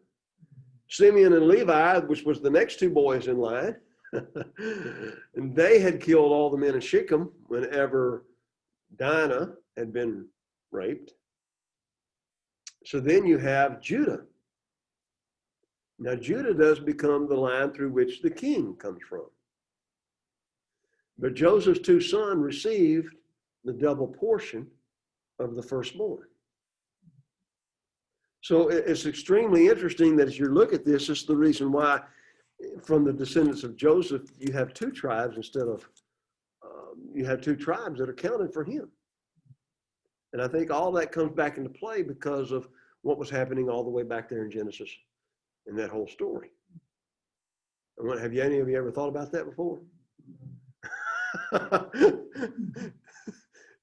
S1: Simeon and Levi, which was the next 2 boys in line, and they had killed all the men in Shechem whenever Dinah had been raped. So then you have Judah. Now Judah does become the line through which the king comes from. But Joseph's 2 sons received the double portion of the firstborn. So it's extremely interesting that as you look at this, it's the reason why from the descendants of Joseph, you have 2 tribes instead of, you have 2 tribes that are counted for him. And I think all that comes back into play because of what was happening all the way back there in Genesis in that whole story. Have any of you ever thought about that before?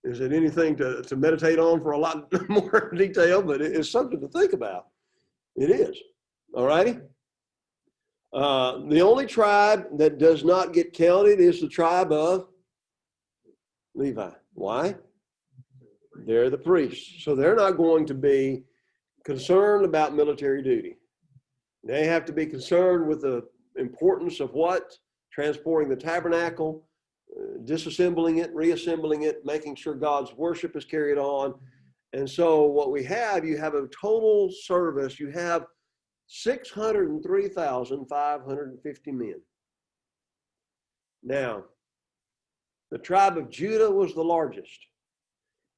S1: Is it anything to meditate on for a lot more detail? But it's something to think about. It is. All righty. The only tribe that does not get counted is the tribe of Levi. Why? They're the priests. So they're not going to be concerned about military duty. They have to be concerned with the importance of what? Transporting the tabernacle, disassembling it, reassembling it, making sure God's worship is carried on. And so what we have, you have a total service, you have 603,550 men. Now, the tribe of Judah was the largest.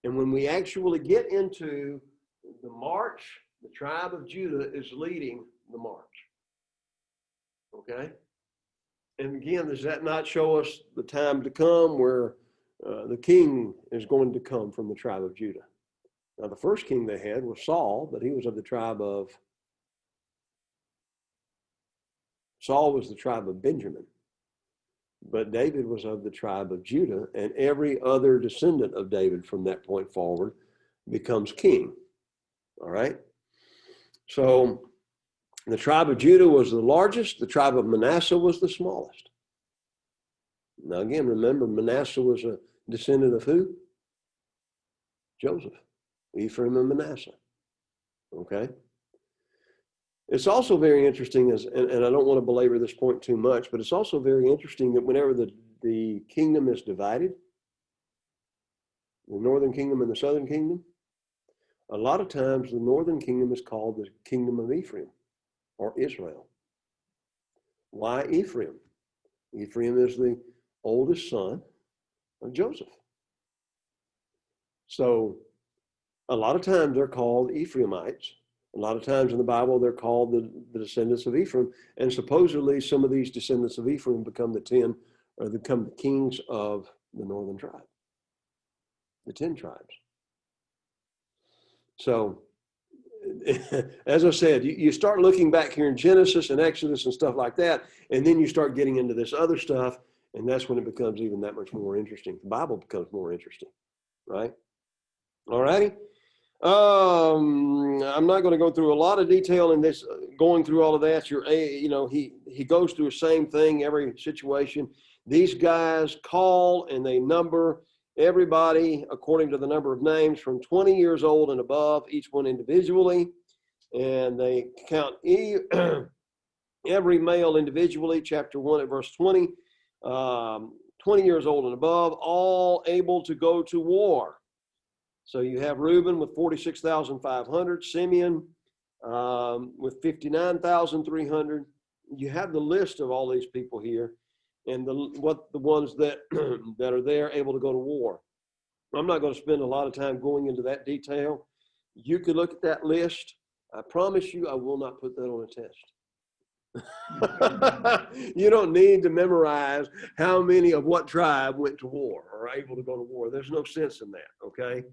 S1: And when we actually get into the march, the tribe of Judah is leading the march. Okay? And again, does that not show us the time to come where the king is going to come from the tribe of Judah? Now, the first king they had was Saul, but he was of the tribe of, Saul was the tribe of Benjamin. But David was of the tribe of Judah, and every other descendant of David from that point forward becomes king. All right? So the tribe of Judah was the largest. The tribe of Manasseh was the smallest. Now again, remember, Manasseh was a descendant of who? Joseph, Ephraim and Manasseh. Okay? It's also very interesting, and I don't want to belabor this point too much, but it's also very interesting that whenever the kingdom is divided, the northern kingdom and the southern kingdom, a lot of times the northern kingdom is called the kingdom of Ephraim or Israel. Why Ephraim? Ephraim is the oldest son of Joseph. So a lot of times they're called Ephraimites A lot of times in the Bible, they're called the descendants of Ephraim. And supposedly some of these descendants of Ephraim become become the kings of the northern tribe, the 10 tribes. So, as I said, you start looking back here in Genesis and Exodus and stuff like that, and then you start getting into this other stuff, and that's when it becomes even that much more interesting. The Bible becomes more interesting, right? All righty. I'm not going to go through a lot of detail in this, going through all of that. He goes through the same thing every situation. These guys call and they number everybody according to the number of names from 20 years old and above, each one individually. And they count every male individually, chapter 1 at verse 20, 20 years old and above, all able to go to war. So you have Reuben with 46,500, Simeon with 59,300. You have the list of all these people here, and the ones that that are there able to go to war. I'm not going to spend a lot of time going into that detail. You could look at that list. I promise you, I will not put that on a test. You don't need to memorize how many of what tribe went to war or are able to go to war. There's no sense in that, okay?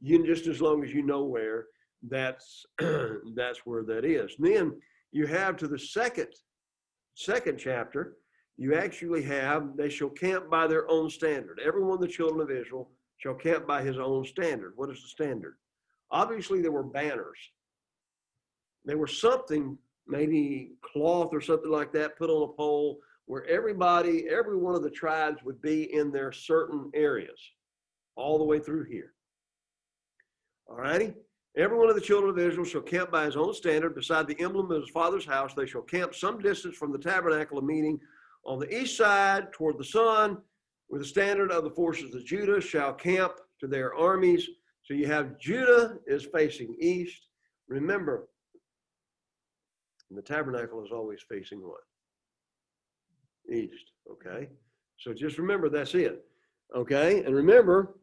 S1: You can, just as long as you know where, that's where that is. And then you have to the second chapter, you actually have, they shall camp by their own standard. Every one of the children of Israel shall camp by his own standard. What is the standard? Obviously, there were banners. There was something, maybe cloth or something like that, put on a pole where every one of the tribes would be in their certain areas, all the way through here. All righty? Every one of the children of Israel shall camp by his own standard beside the emblem of his father's house. They shall camp some distance from the tabernacle of meeting on the east side toward the sun, where the standard of the forces of Judah shall camp to their armies. So you have Judah is facing east. Remember, the tabernacle is always facing what? East, okay? So just remember that's it, okay? And remember,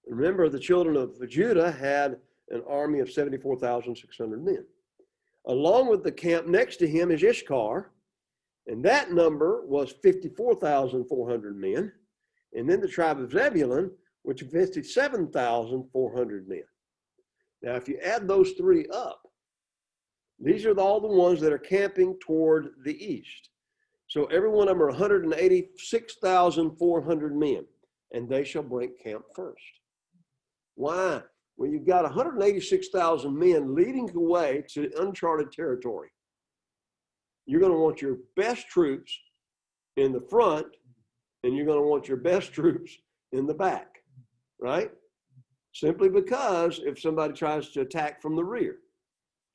S1: the children of Judah had an army of 74,600 men. Along with the camp next to him is Issachar, and that number was 54,400 men. And then the tribe of Zebulun, which was 57,400 men. Now, if you add those three up, these are all the ones that are camping toward the east. So every one of them are 186,400 men, and they shall break camp first. Why? Well, you've got 186,000 men leading the way to uncharted territory. You're going to want your best troops in the front, and you're going to want your best troops in the back, right? Simply because if somebody tries to attack from the rear.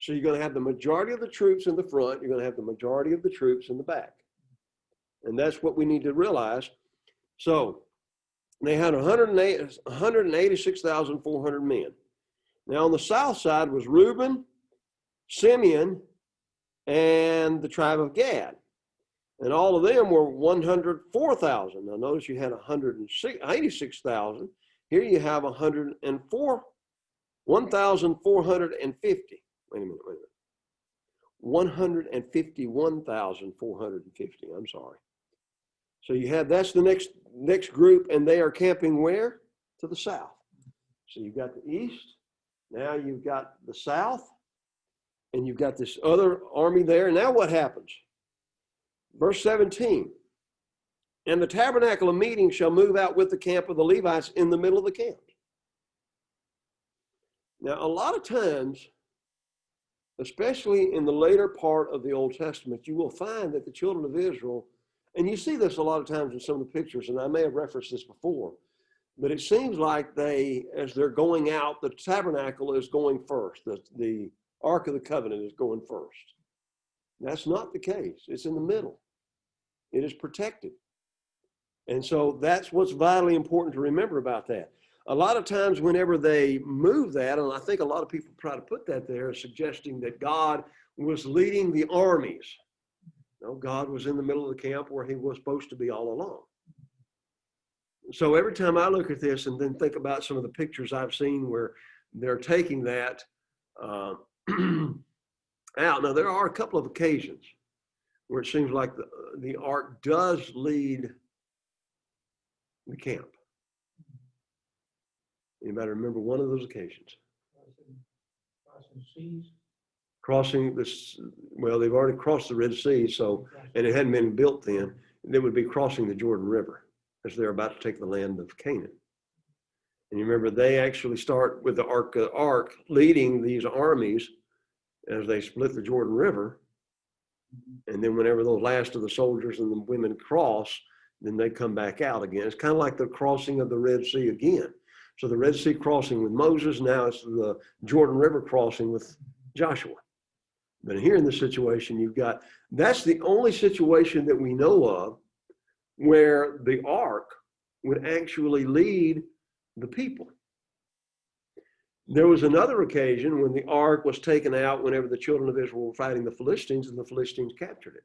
S1: So you're going to have the majority of the troops in the front, you're going to have the majority of the troops in the back. And that's what we need to realize. So they had 186,400 men. Now on the south side was Reuben, Simeon, and the tribe of Gad. And all of them were 104,000. Now notice you had 186,000. Here you have 1,450. Wait a minute. 151,450. I'm sorry. So you have, that's the next group, and they are camping where? To the south. So you've got the east, now you've got the south, and you've got this other army there. Now what happens? Verse 17, and the tabernacle of meeting shall move out with the camp of the Levites in the middle of the camp. Now, a lot of times, especially in the later part of the Old Testament, you will find that the children of Israel, and you see this a lot of times in some of the pictures, and I may have referenced this before, but it seems like as they're going out, the tabernacle is going first. The Ark of the Covenant is going first. That's not the case. It's in the middle. It is protected. And so that's what's vitally important to remember about that. A lot of times whenever they move that, and I think a lot of people try to put that there, suggesting that God was leading the armies. No, God was in the middle of the camp where he was supposed to be all along. So every time I look at this and then think about some of the pictures I've seen where they're taking that, out. Now, there are a couple of occasions where it seems like the ark does lead the camp. Anybody remember one of those occasions?
S2: Crossing seas.
S1: Crossing this, well, they've already crossed the Red Sea, so, and it hadn't been built then. They would be crossing the Jordan River as they're about to take the land of Canaan. And you remember they actually start with the ark leading these armies as they split the Jordan River. And then whenever the last of the soldiers and the women cross, then they come back out again. It's kind of like the crossing of the Red Sea again. So the Red Sea crossing with Moses, now it's the Jordan River crossing with Joshua. But here in this situation, you've got, that's the only situation that we know of where the ark would actually lead the people. There was another occasion when the ark was taken out whenever the children of Israel were fighting the Philistines, and the Philistines captured it.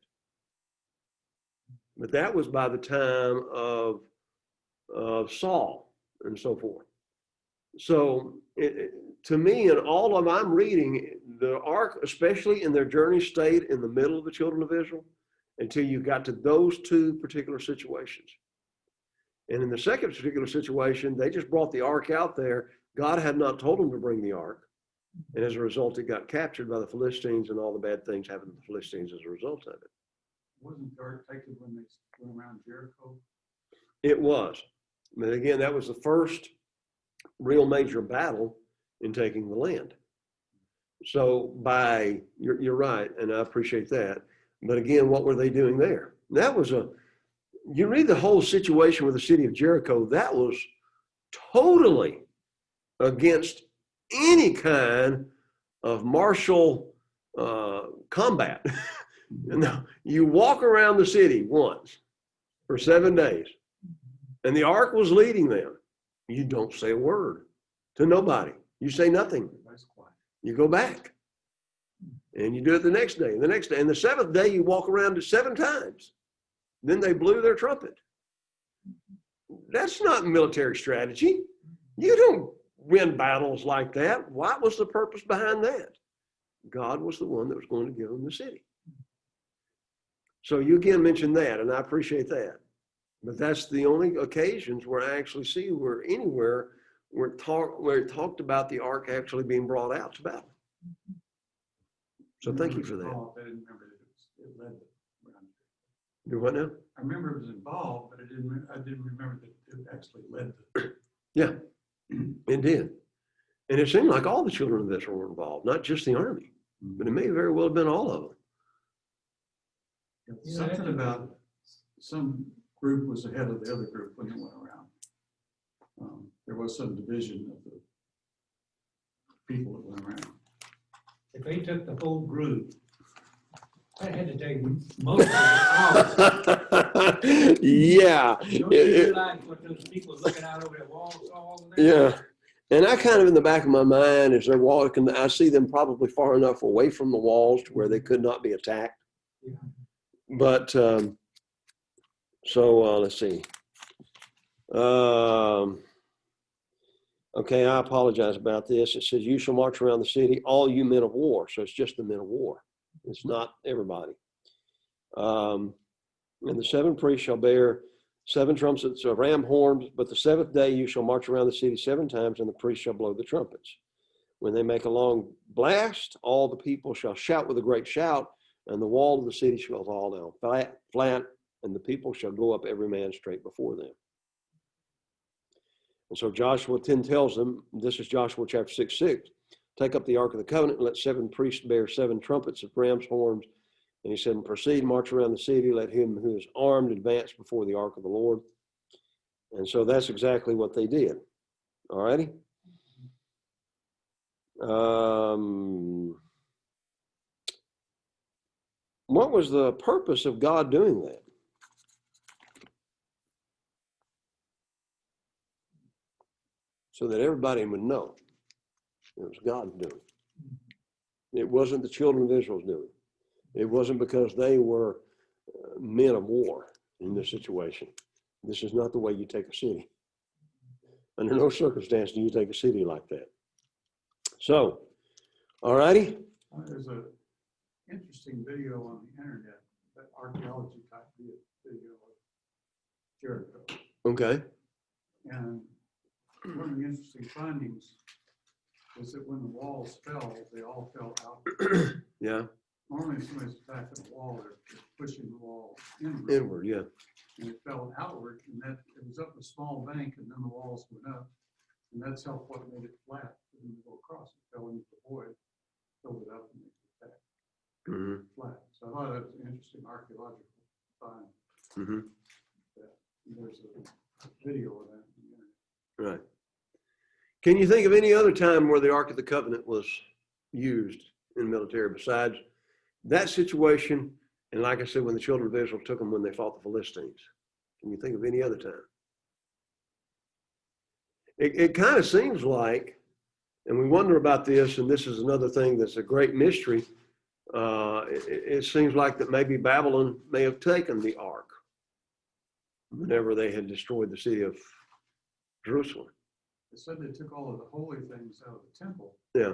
S1: But that was by the time of Saul and so forth. So to me, in all of I'm reading, the ark, especially in their journey, stayed in the middle of the children of Israel until you got to those two particular situations. And in the second particular situation, they just brought the ark out there. God had not told them to bring the ark. And as a result, it got captured by the Philistines, and all the bad things happened to the Philistines as a result of it.
S3: Wasn't the ark taken when they went around Jericho?
S1: It was. But again, that was the first real major battle in taking the land. So you're right, and I appreciate that. But again, what were they doing there? That was you read the whole situation with the city of Jericho, that was totally against any kind of martial combat. You walk around the city once for 7 days, and the ark was leading them. You don't say a word to nobody. You say nothing. You go back. And you do it the next day, and the next day. And the seventh day, you walk around it 7 times. Then they blew their trumpet. That's not military strategy. You don't win battles like that. What was the purpose behind that? God was the one that was going to give them the city. So you again mentioned that, and I appreciate that. But that's the only occasions where I actually see where anywhere where it talked about the ark actually being brought out to battle. So thank you for that.
S3: I didn't remember that it led around.
S1: Do what now?
S3: I remember it was involved, but I didn't remember that it actually led to.
S1: Yeah, it did. And it seemed like all the children of Israel were involved, not just the army, but it may very well have been all of them.
S3: Something about some group was ahead of the other group when it went around. There was some division of the people that went around.
S4: If they took the whole group, that had to take most of the hours.
S1: Yeah.
S4: Don't you realize what those people looking out over the walls saw all of that?
S1: Yeah. And I kind of in the back of my mind, as they're walking, I see them probably far enough away from the walls to where they could not be attacked.
S4: Yeah.
S1: But, let's see. Okay, I apologize about this. It says, you shall march around the city, all you men of war. So it's just the men of war. It's not everybody. And the 7 priests shall bear 7 trumpets of ram horns, but the 7th day you shall march around the city 7 times, and the priests shall blow the trumpets. When they make a long blast, all the people shall shout with a great shout, and the wall of the city shall fall down flat, and the people shall go up every man straight before them. And so Joshua 10 tells them, this is Joshua chapter 6:6, take up the Ark of the Covenant and let 7 priests bear 7 trumpets of ram's horns. And he said, proceed, march around the city, let him who is armed advance before the Ark of the Lord. And so that's exactly what they did. All righty. What was the purpose of God doing that? So that everybody would know it was God doing it. It wasn't the children of Israel's doing it. It wasn't because they were men of war in this situation. This is not the way you take a city. Under no circumstance do you take a city like that. So, all righty.
S3: There's a interesting video on the internet, that archaeology type video of Jericho.
S1: Okay.
S3: And one of the interesting findings was that when the walls fell, they all fell out.
S1: Yeah.
S3: Normally, if somebody's attacking the wall, they're pushing the wall inward.
S1: Inward, yeah.
S3: And it fell outward, and that it was up a small bank, and then the walls went up, and that's how what made it flat. It didn't go across; it fell into the void, filled it up, and made it back flat. So I thought that was an interesting archaeological find. There's a video of that on the internet.
S1: Right. Can you think of any other time where the Ark of the Covenant was used in military besides that situation? And like I said, when the children of Israel took them when they fought the Philistines. Can you think of any other time? It kind of seems like, and we wonder about this, and this is another thing that's a great mystery. It seems like that maybe Babylon may have taken the Ark whenever they had destroyed the city of Jerusalem.
S3: They said they took all of the holy things out of the temple.
S1: Yeah.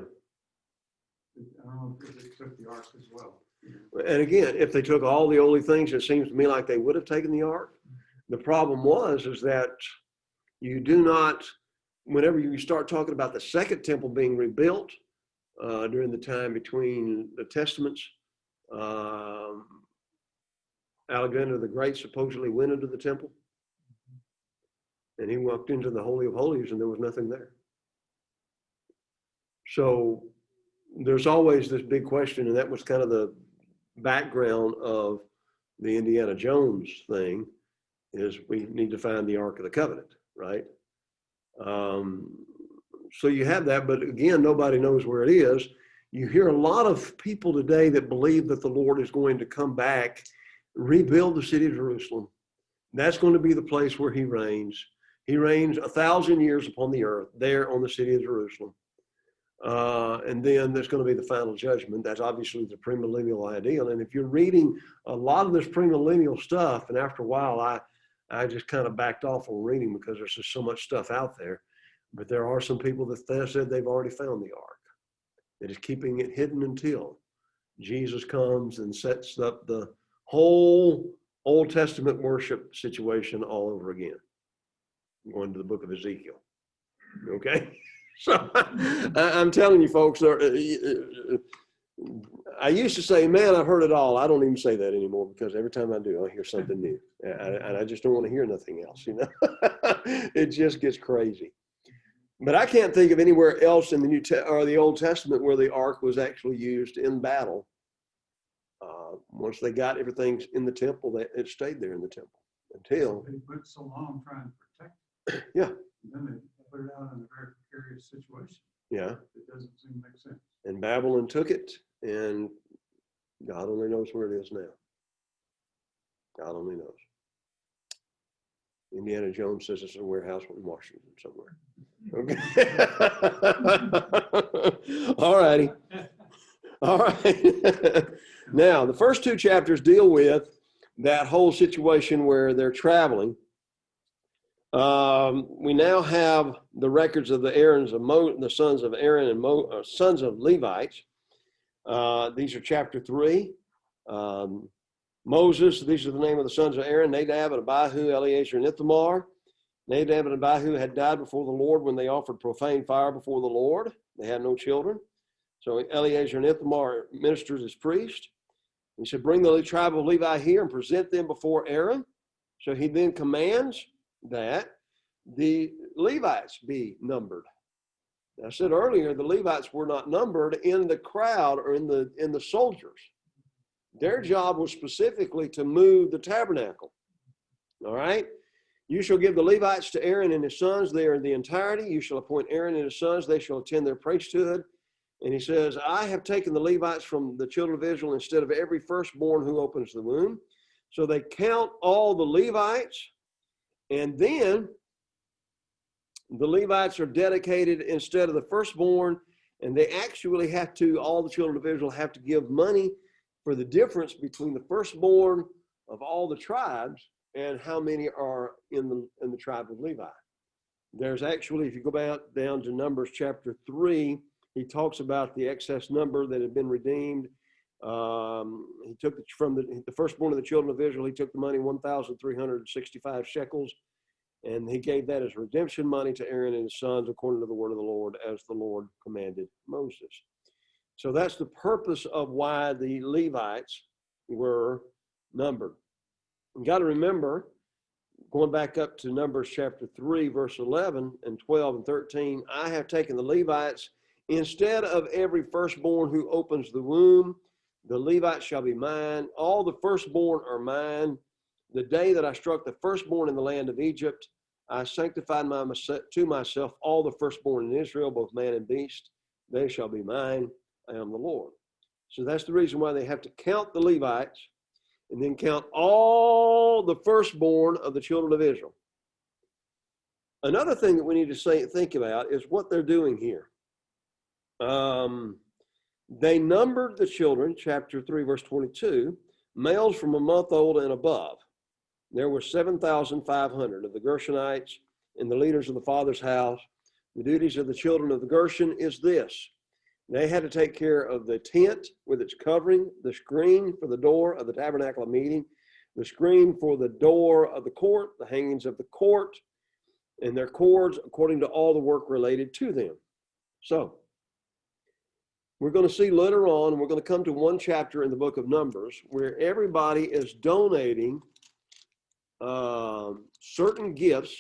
S3: I don't know if they took the ark as well.
S1: And again, if they took all the holy things, it seems to me like they would have taken the ark. The problem is that you do not, whenever you start talking about the second temple being rebuilt during the time between the Testaments, Alexander the Great supposedly went into the temple and he walked into the Holy of Holies and there was nothing there. So there's always this big question, and that was kind of the background of the Indiana Jones thing, is we need to find the Ark of the Covenant, right? So you have that, but again, nobody knows where it is. You hear a lot of people today that believe that the Lord is going to come back, rebuild the city of Jerusalem. That's going to be the place where he reigns. He reigns 1,000 years upon the earth, there on the city of Jerusalem. And then there's going to be the final judgment. That's obviously the premillennial ideal. And if you're reading a lot of this premillennial stuff, and after a while, I just kind of backed off on reading because there's just so much stuff out there. But there are some people that said they've already found the ark. That is keeping it hidden until Jesus comes and sets up the whole Old Testament worship situation all over again. I'm going to the book of Ezekiel. Okay? So I'm telling you folks, I used to say, man, I've heard it all. I don't even say that anymore because every time I do, I hear something new. And I just don't want to hear nothing else, you know. It just gets crazy. But I can't think of anywhere else in the or the Old Testament where the ark was actually used in battle. Once they got everything in the temple, it stayed there in the temple until
S3: they put so long trying to protect it.
S1: Yeah.
S3: And then they put it out in a very precarious situation.
S1: Yeah.
S3: It doesn't seem to make sense.
S1: And Babylon took it, and God only knows where it is now. God only knows. Indiana Jones says it's a warehouse in Washington somewhere. Okay. All righty. All right. Now, the first two chapters deal with that whole situation where they're traveling. We now have the records of the sons of Aaron and sons of Levites. These are chapter 3. Moses, these are the name of the sons of Aaron: Nadab and Abihu, Eleazar and Ithamar. Nadab and Abihu had died before the Lord when they offered profane fire before the Lord. They had no children. So Eleazar and Ithamar ministered as priests. He said, bring the tribe of Levi here and present them before Aaron. So he then commands that the Levites be numbered. I said earlier, the Levites were not numbered in the crowd or in the soldiers. Their job was specifically to move the tabernacle. All right? You shall give the Levites to Aaron and his sons. They are in the entirety. You shall appoint Aaron and his sons. They shall attend their priesthood. And he says, I have taken the Levites from the children of Israel instead of every firstborn who opens the womb. So they count all the Levites. And then the Levites are dedicated instead of the firstborn. And they actually have to, all the children of Israel have to give money for the difference between the firstborn of all the tribes and how many are in the tribe of Levi. There's actually, if you go down to Numbers chapter 3, He talks about the excess number that had been redeemed. He took from the firstborn of the children of Israel, he took the money, 1,365 shekels, and he gave that as redemption money to Aaron and his sons according to the word of the Lord, as the Lord commanded Moses. So that's the purpose of why the Levites were numbered. You got to remember, going back up to Numbers chapter 3, verse 11 and 12 and 13, I have taken the Levites instead of every firstborn who opens the womb. The Levites shall be mine. All the firstborn are mine. The day that I struck the firstborn in the land of Egypt, I sanctified to myself all the firstborn in Israel, both man and beast. They shall be mine. I am the Lord. So that's the reason why they have to count the Levites and then count all the firstborn of the children of Israel. Another thing that we need to think about is what they're doing here. They numbered the children, chapter 3, verse 22, males from a month old and above. There were 7,500 of the Gershonites and the leaders of the father's house. The duties of the children of the Gershon is this. They had to take care of the tent with its covering, the screen for the door of the tabernacle of meeting, the screen for the door of the court, the hangings of the court, and their cords according to all the work related to them. So, we're going to see later on, we're going to come to one chapter in the book of Numbers where everybody is donating certain gifts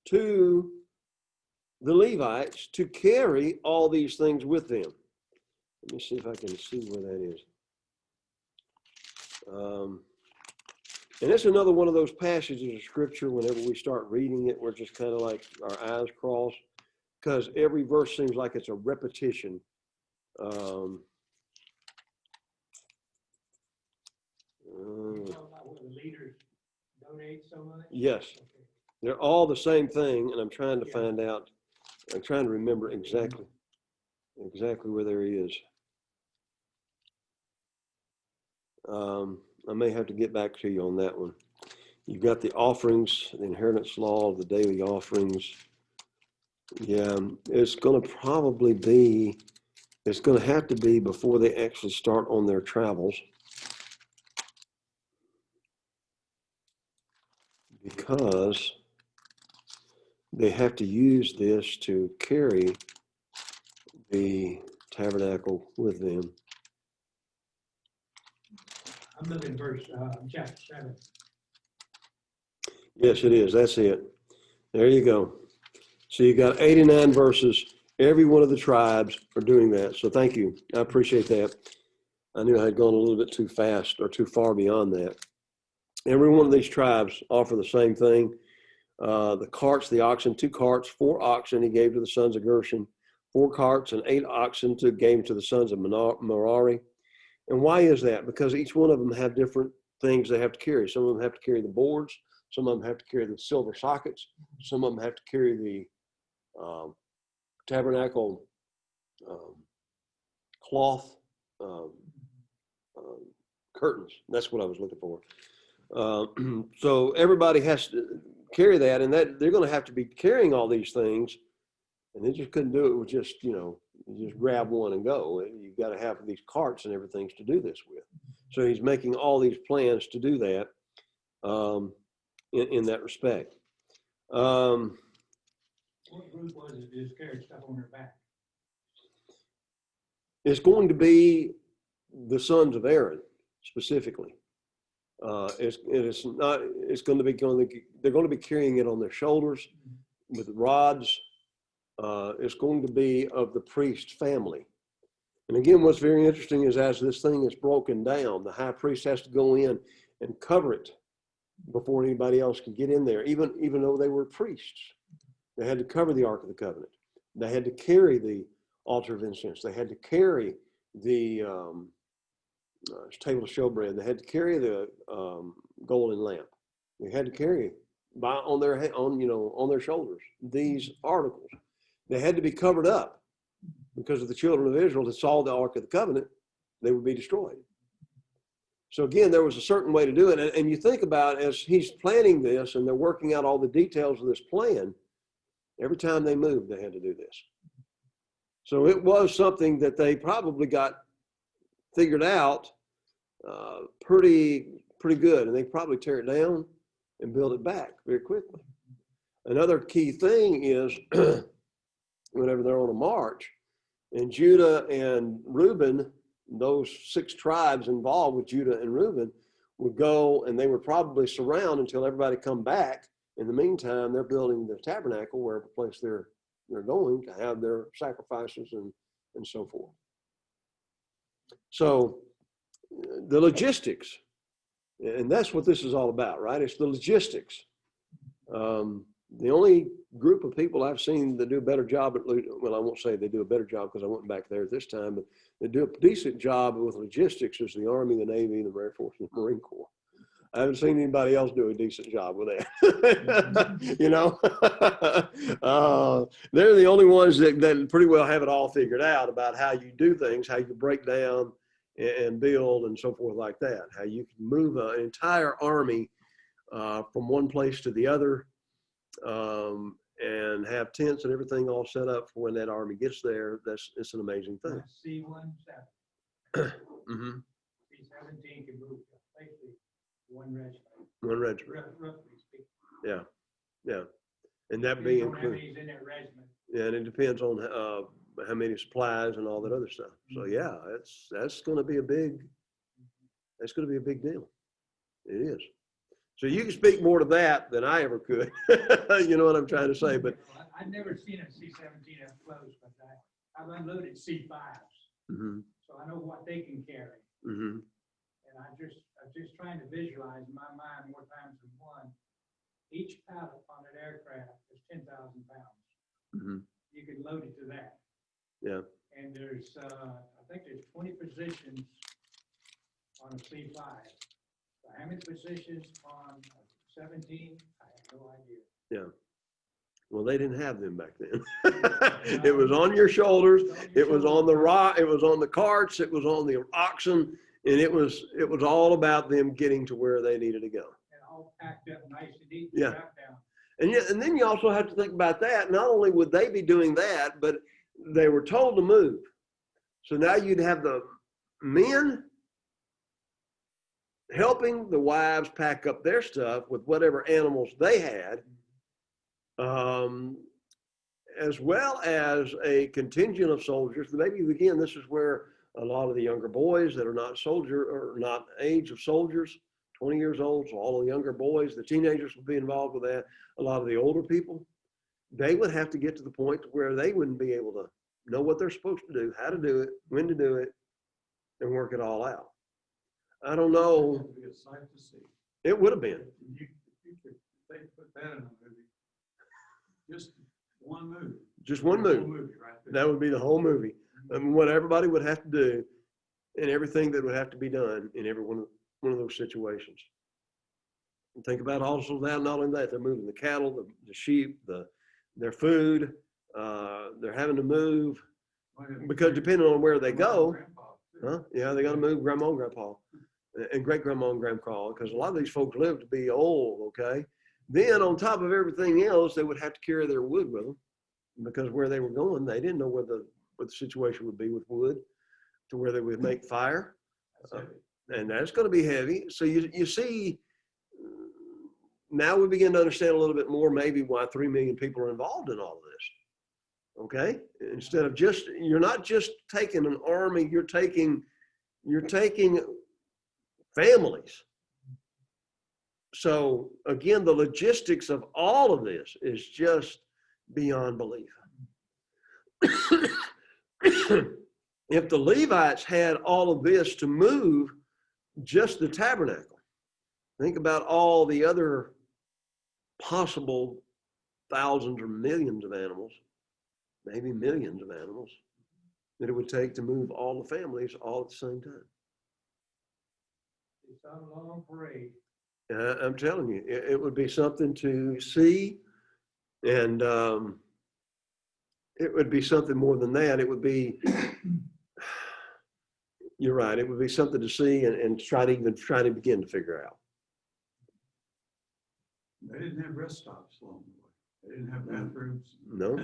S1: to the Levites to carry all these things with them. Let me see if I can see where that is. And it's another one of those passages of scripture, whenever we start reading it, we're just kind of like our eyes cross, because every verse seems like it's a repetition.
S4: You talking about where the leaders donate so much?
S1: Yes,
S4: Okay.
S1: they're all the same thing, and I'm trying to
S4: Yeah.
S1: find out. I'm trying to remember exactly where there is. I may have to get back to you on that one. You've got the offerings, the inheritance law of the daily offerings. Yeah, it's going to probably be, it's going to have to be before they actually start on their travels, because they have to use this to carry the tabernacle with them.
S4: I'm looking at verse chapter 7.
S1: Yes, it is. That's it. There you go. So you got 89 verses. Every one of the tribes are doing that. So thank you. I appreciate that. I knew I had gone a little bit too fast or too far beyond that. Every one of these tribes offer the same thing. The carts, the oxen, 2 carts, 4 oxen he gave to the sons of Gershon, 4 carts and 8 oxen gave to the sons of Merari. And why is that? Because each one of them have different things they have to carry. Some of them have to carry the boards. Some of them have to carry the silver sockets. Some of them have to carry the tabernacle cloth curtains. That's what I was looking for. So everybody has to carry that, and that they're going to have to be carrying all these things, and they just couldn't do it with just, you just grab one and go. You've got to have these carts and everything to do this with. So he's making all these plans to do that in that respect.
S4: What group was it that just carried stuff on their back?
S1: It's going to be the sons of Aaron specifically. They're going to be carrying it on their shoulders with rods. It's going to be of the priest family. And again, what's very interesting is as this thing is broken down, the high priest has to go in and cover it before anybody else can get in there, even though they were priests. They had to cover the Ark of the Covenant. They had to carry the altar of incense. They had to carry the table of showbread. They had to carry the golden lamp. They had to carry on their shoulders these articles. They had to be covered up, because if the children of Israel had saw the Ark of the Covenant, they would be destroyed. So again, there was a certain way to do it. And you think about, as he's planning this and they're working out all the details of this plan, every time they moved, they had to do this. So it was something that they probably got figured out pretty good, and they probably tear it down and build it back very quickly. Another key thing is whenever they're on a march, and Judah and Reuben, those 6 tribes involved with Judah and Reuben, would go and they would probably surround until everybody come back. In the meantime, they're building the tabernacle wherever place they're going to have their sacrifices and so forth. So the logistics, and that's what this is all about, right? It's the logistics. The only group of people I've seen that do a better job at, well, I won't say they do a better job because I went back there at this time, but they do a decent job with logistics is the Army, the Navy, the Air Force, and the Marine Corps. I haven't seen anybody else do a decent job with that. You know, they're the only ones that pretty well have it all figured out about how you do things, how you break down and build and so forth like that, how you can move an entire army from one place to the other, and have tents and everything all set up for when that army gets there. It's an amazing thing.
S4: C-17.
S1: Mm-hmm.
S4: C-17 can move basically one regiment.
S1: One regiment.
S4: Roughly speaking.
S1: Yeah, yeah, and that
S4: You
S1: being
S4: don't have
S1: included.
S4: any in that regiment.
S1: Yeah, and it depends on how many supplies and all that other stuff. So yeah, that's going to be a big deal. It is. So you can speak more to that than I ever could. You know what I'm trying to say, but
S4: I've never seen a C-17 up close, but I've unloaded C-5s, so I know what they can carry.
S1: Mm-hmm.
S4: And I'm just trying to visualize in my mind more times than one. Each pallet on an aircraft is 10,000 pounds.
S1: Mm-hmm.
S4: You can load it to that.
S1: Yeah.
S4: And there's, I think there's 20 positions on a C5. So how many positions on 17? I have no idea.
S1: Yeah. Well, they didn't have them back then. It was on your shoulders. It was on the rock. It was on the carts. It was on the oxen, and it was all about them getting to where they needed to go.
S4: And all packed up nice and neat.
S1: Yeah.
S4: Strapped down.
S1: And then you also have to think about that. Not only would they be doing that, but they were told to move. So now you'd have the men helping the wives pack up their stuff with whatever animals they had, as well as a contingent of soldiers. Maybe again, this is where a lot of the younger boys that are not soldier or not age of soldiers, 20 years old, so all the younger boys, the teenagers would be involved with that. A lot of the older people, they would have to get to the point where they wouldn't be able to know what they're supposed to do, how to do it, when to do it, and work it all out. I don't know.
S3: It would be a sight to see.
S1: It would have been.
S3: They put that in a movie. Just one movie.
S1: Just one
S3: Whole
S1: movie.
S3: movie right there.
S1: That would be the whole movie. And what everybody would have to do and everything that would have to be done in every one of those situations. And think about also that, not only that, they're moving the cattle, the sheep, their food, they're having to move because depending on where they go, yeah, they got to move grandma and grandpa and great grandma and grandpa, because a lot of these folks live to be old, okay? Then on top of everything else, they would have to carry their wood with them because where they were going, they didn't know what the situation would be with wood to where they would make fire. And that's going to be heavy. So you see, now we begin to understand a little bit more maybe why 3 million people are involved in all of this. Okay? Instead of just, you're not just taking an army, you're taking families. So again, the logistics of all of this is just beyond belief. If the Levites had all of this to move just the tabernacle, think about all the other possible thousands or millions of animals, maybe millions of animals, that it would take to move all the families all at the same time.
S4: It's not a long parade.
S1: I'm telling you, it would be something to see, and it would be something more than that. It would be, you're right, it would be something to see and try to begin to figure out.
S3: They didn't have rest stops along the way. They didn't have bathrooms.
S1: No,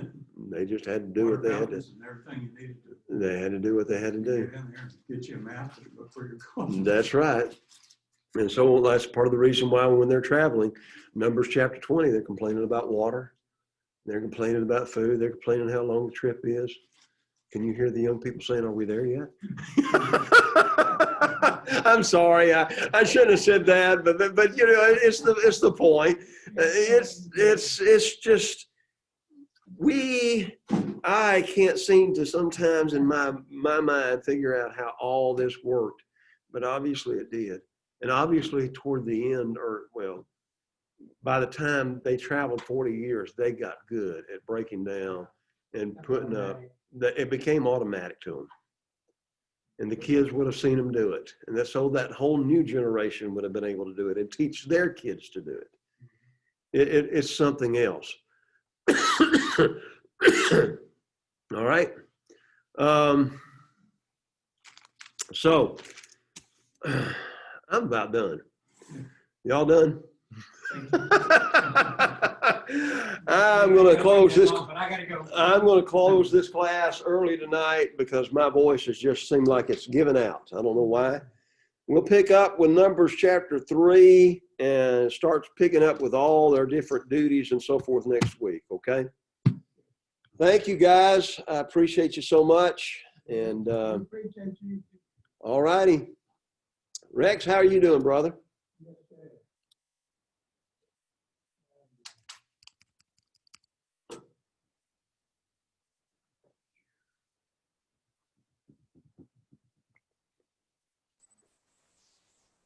S1: they just had to do what they had to.
S3: And everything you needed to.
S1: They had to do what they had to do.
S3: Get in there and get you a map and look where you're going.
S1: That's right. And so that's part of the reason why when they're traveling, Numbers chapter 20, they're complaining about water. They're complaining about food. They're complaining how long the trip is. Can you hear the young people saying, are we there yet? I'm sorry. I shouldn't have said that, but you know, it's the point. It's just, I can't seem to sometimes in my mind figure out how all this worked, but obviously it did. And obviously toward the end, by the time they traveled 40 years, they got good at breaking down and putting up, it became automatic to them. And the kids would have seen them do it. And so that whole new generation would have been able to do it and teach their kids to do it. It's something else. All right. So I'm about done. Y'all done? I'm going to close this. I'm going to close this class early tonight because my voice has just seemed like it's given out. I don't know why. We'll pick up with Numbers chapter 3 and start picking up with all their different duties and so forth next week. Okay. Thank you guys. I appreciate you so much. And
S2: Appreciate you.
S1: all righty. Rex, how are you doing, brother?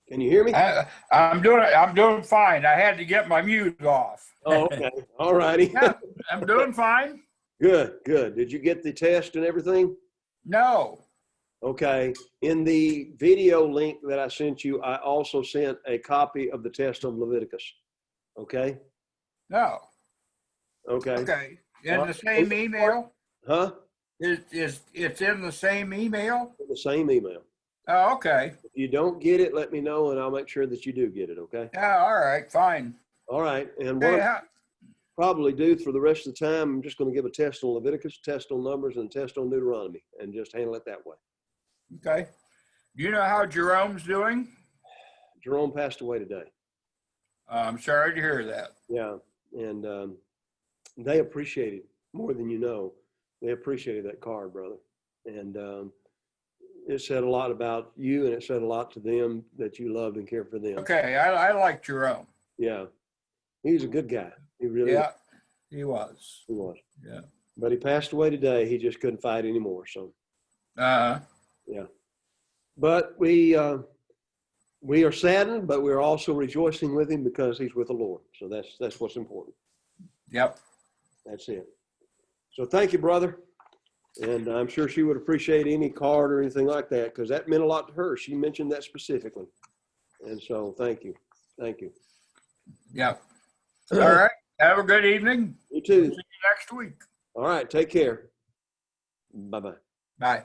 S1: Can you hear me?
S5: I'm doing fine. I had to get my mute off.
S1: Oh, okay. All righty.
S5: Yeah, I'm doing fine.
S1: Good, good. Did you get the test and everything?
S5: No.
S1: Okay. In the video link that I sent you, I also sent a copy of the test on Leviticus. Okay?
S5: No.
S1: Okay.
S5: Okay. In the same email?
S1: Huh?
S5: It's in the same email?
S1: The same email.
S5: Oh, okay.
S1: If you don't get it, let me know and I'll make sure that you do get it. Okay?
S5: Yeah, all right, fine.
S1: All right. And
S5: Hey,
S1: what I'll probably do for the rest of the time, I'm just going to give a test on Leviticus, test on Numbers, and a test on Deuteronomy and just handle it that way.
S5: okay. Do you know how Jerome's doing?
S1: Jerome passed away today.
S5: I'm sorry to hear that.
S1: Yeah. And they appreciated more than you know. They appreciated that card, brother. And it said a lot about you, and it said a lot to them that you loved and cared for them.
S5: Okay, I like Jerome.
S1: Yeah. He's a good guy. He really
S5: Yeah, he was.
S1: he was.
S5: Yeah.
S1: But he passed away today. He just couldn't fight anymore. So,
S5: Uh-huh.
S1: yeah. But we are saddened, but we're also rejoicing with him because he's with the Lord. So that's what's important.
S5: Yep.
S1: That's it. So thank you, brother. And I'm sure she would appreciate any card or anything like that because that meant a lot to her. She mentioned that specifically. And so thank you. Thank you.
S5: Yep. All right. Have a good evening.
S1: You too.
S5: See you next week.
S1: All right. Take care. Bye-bye.
S5: Bye.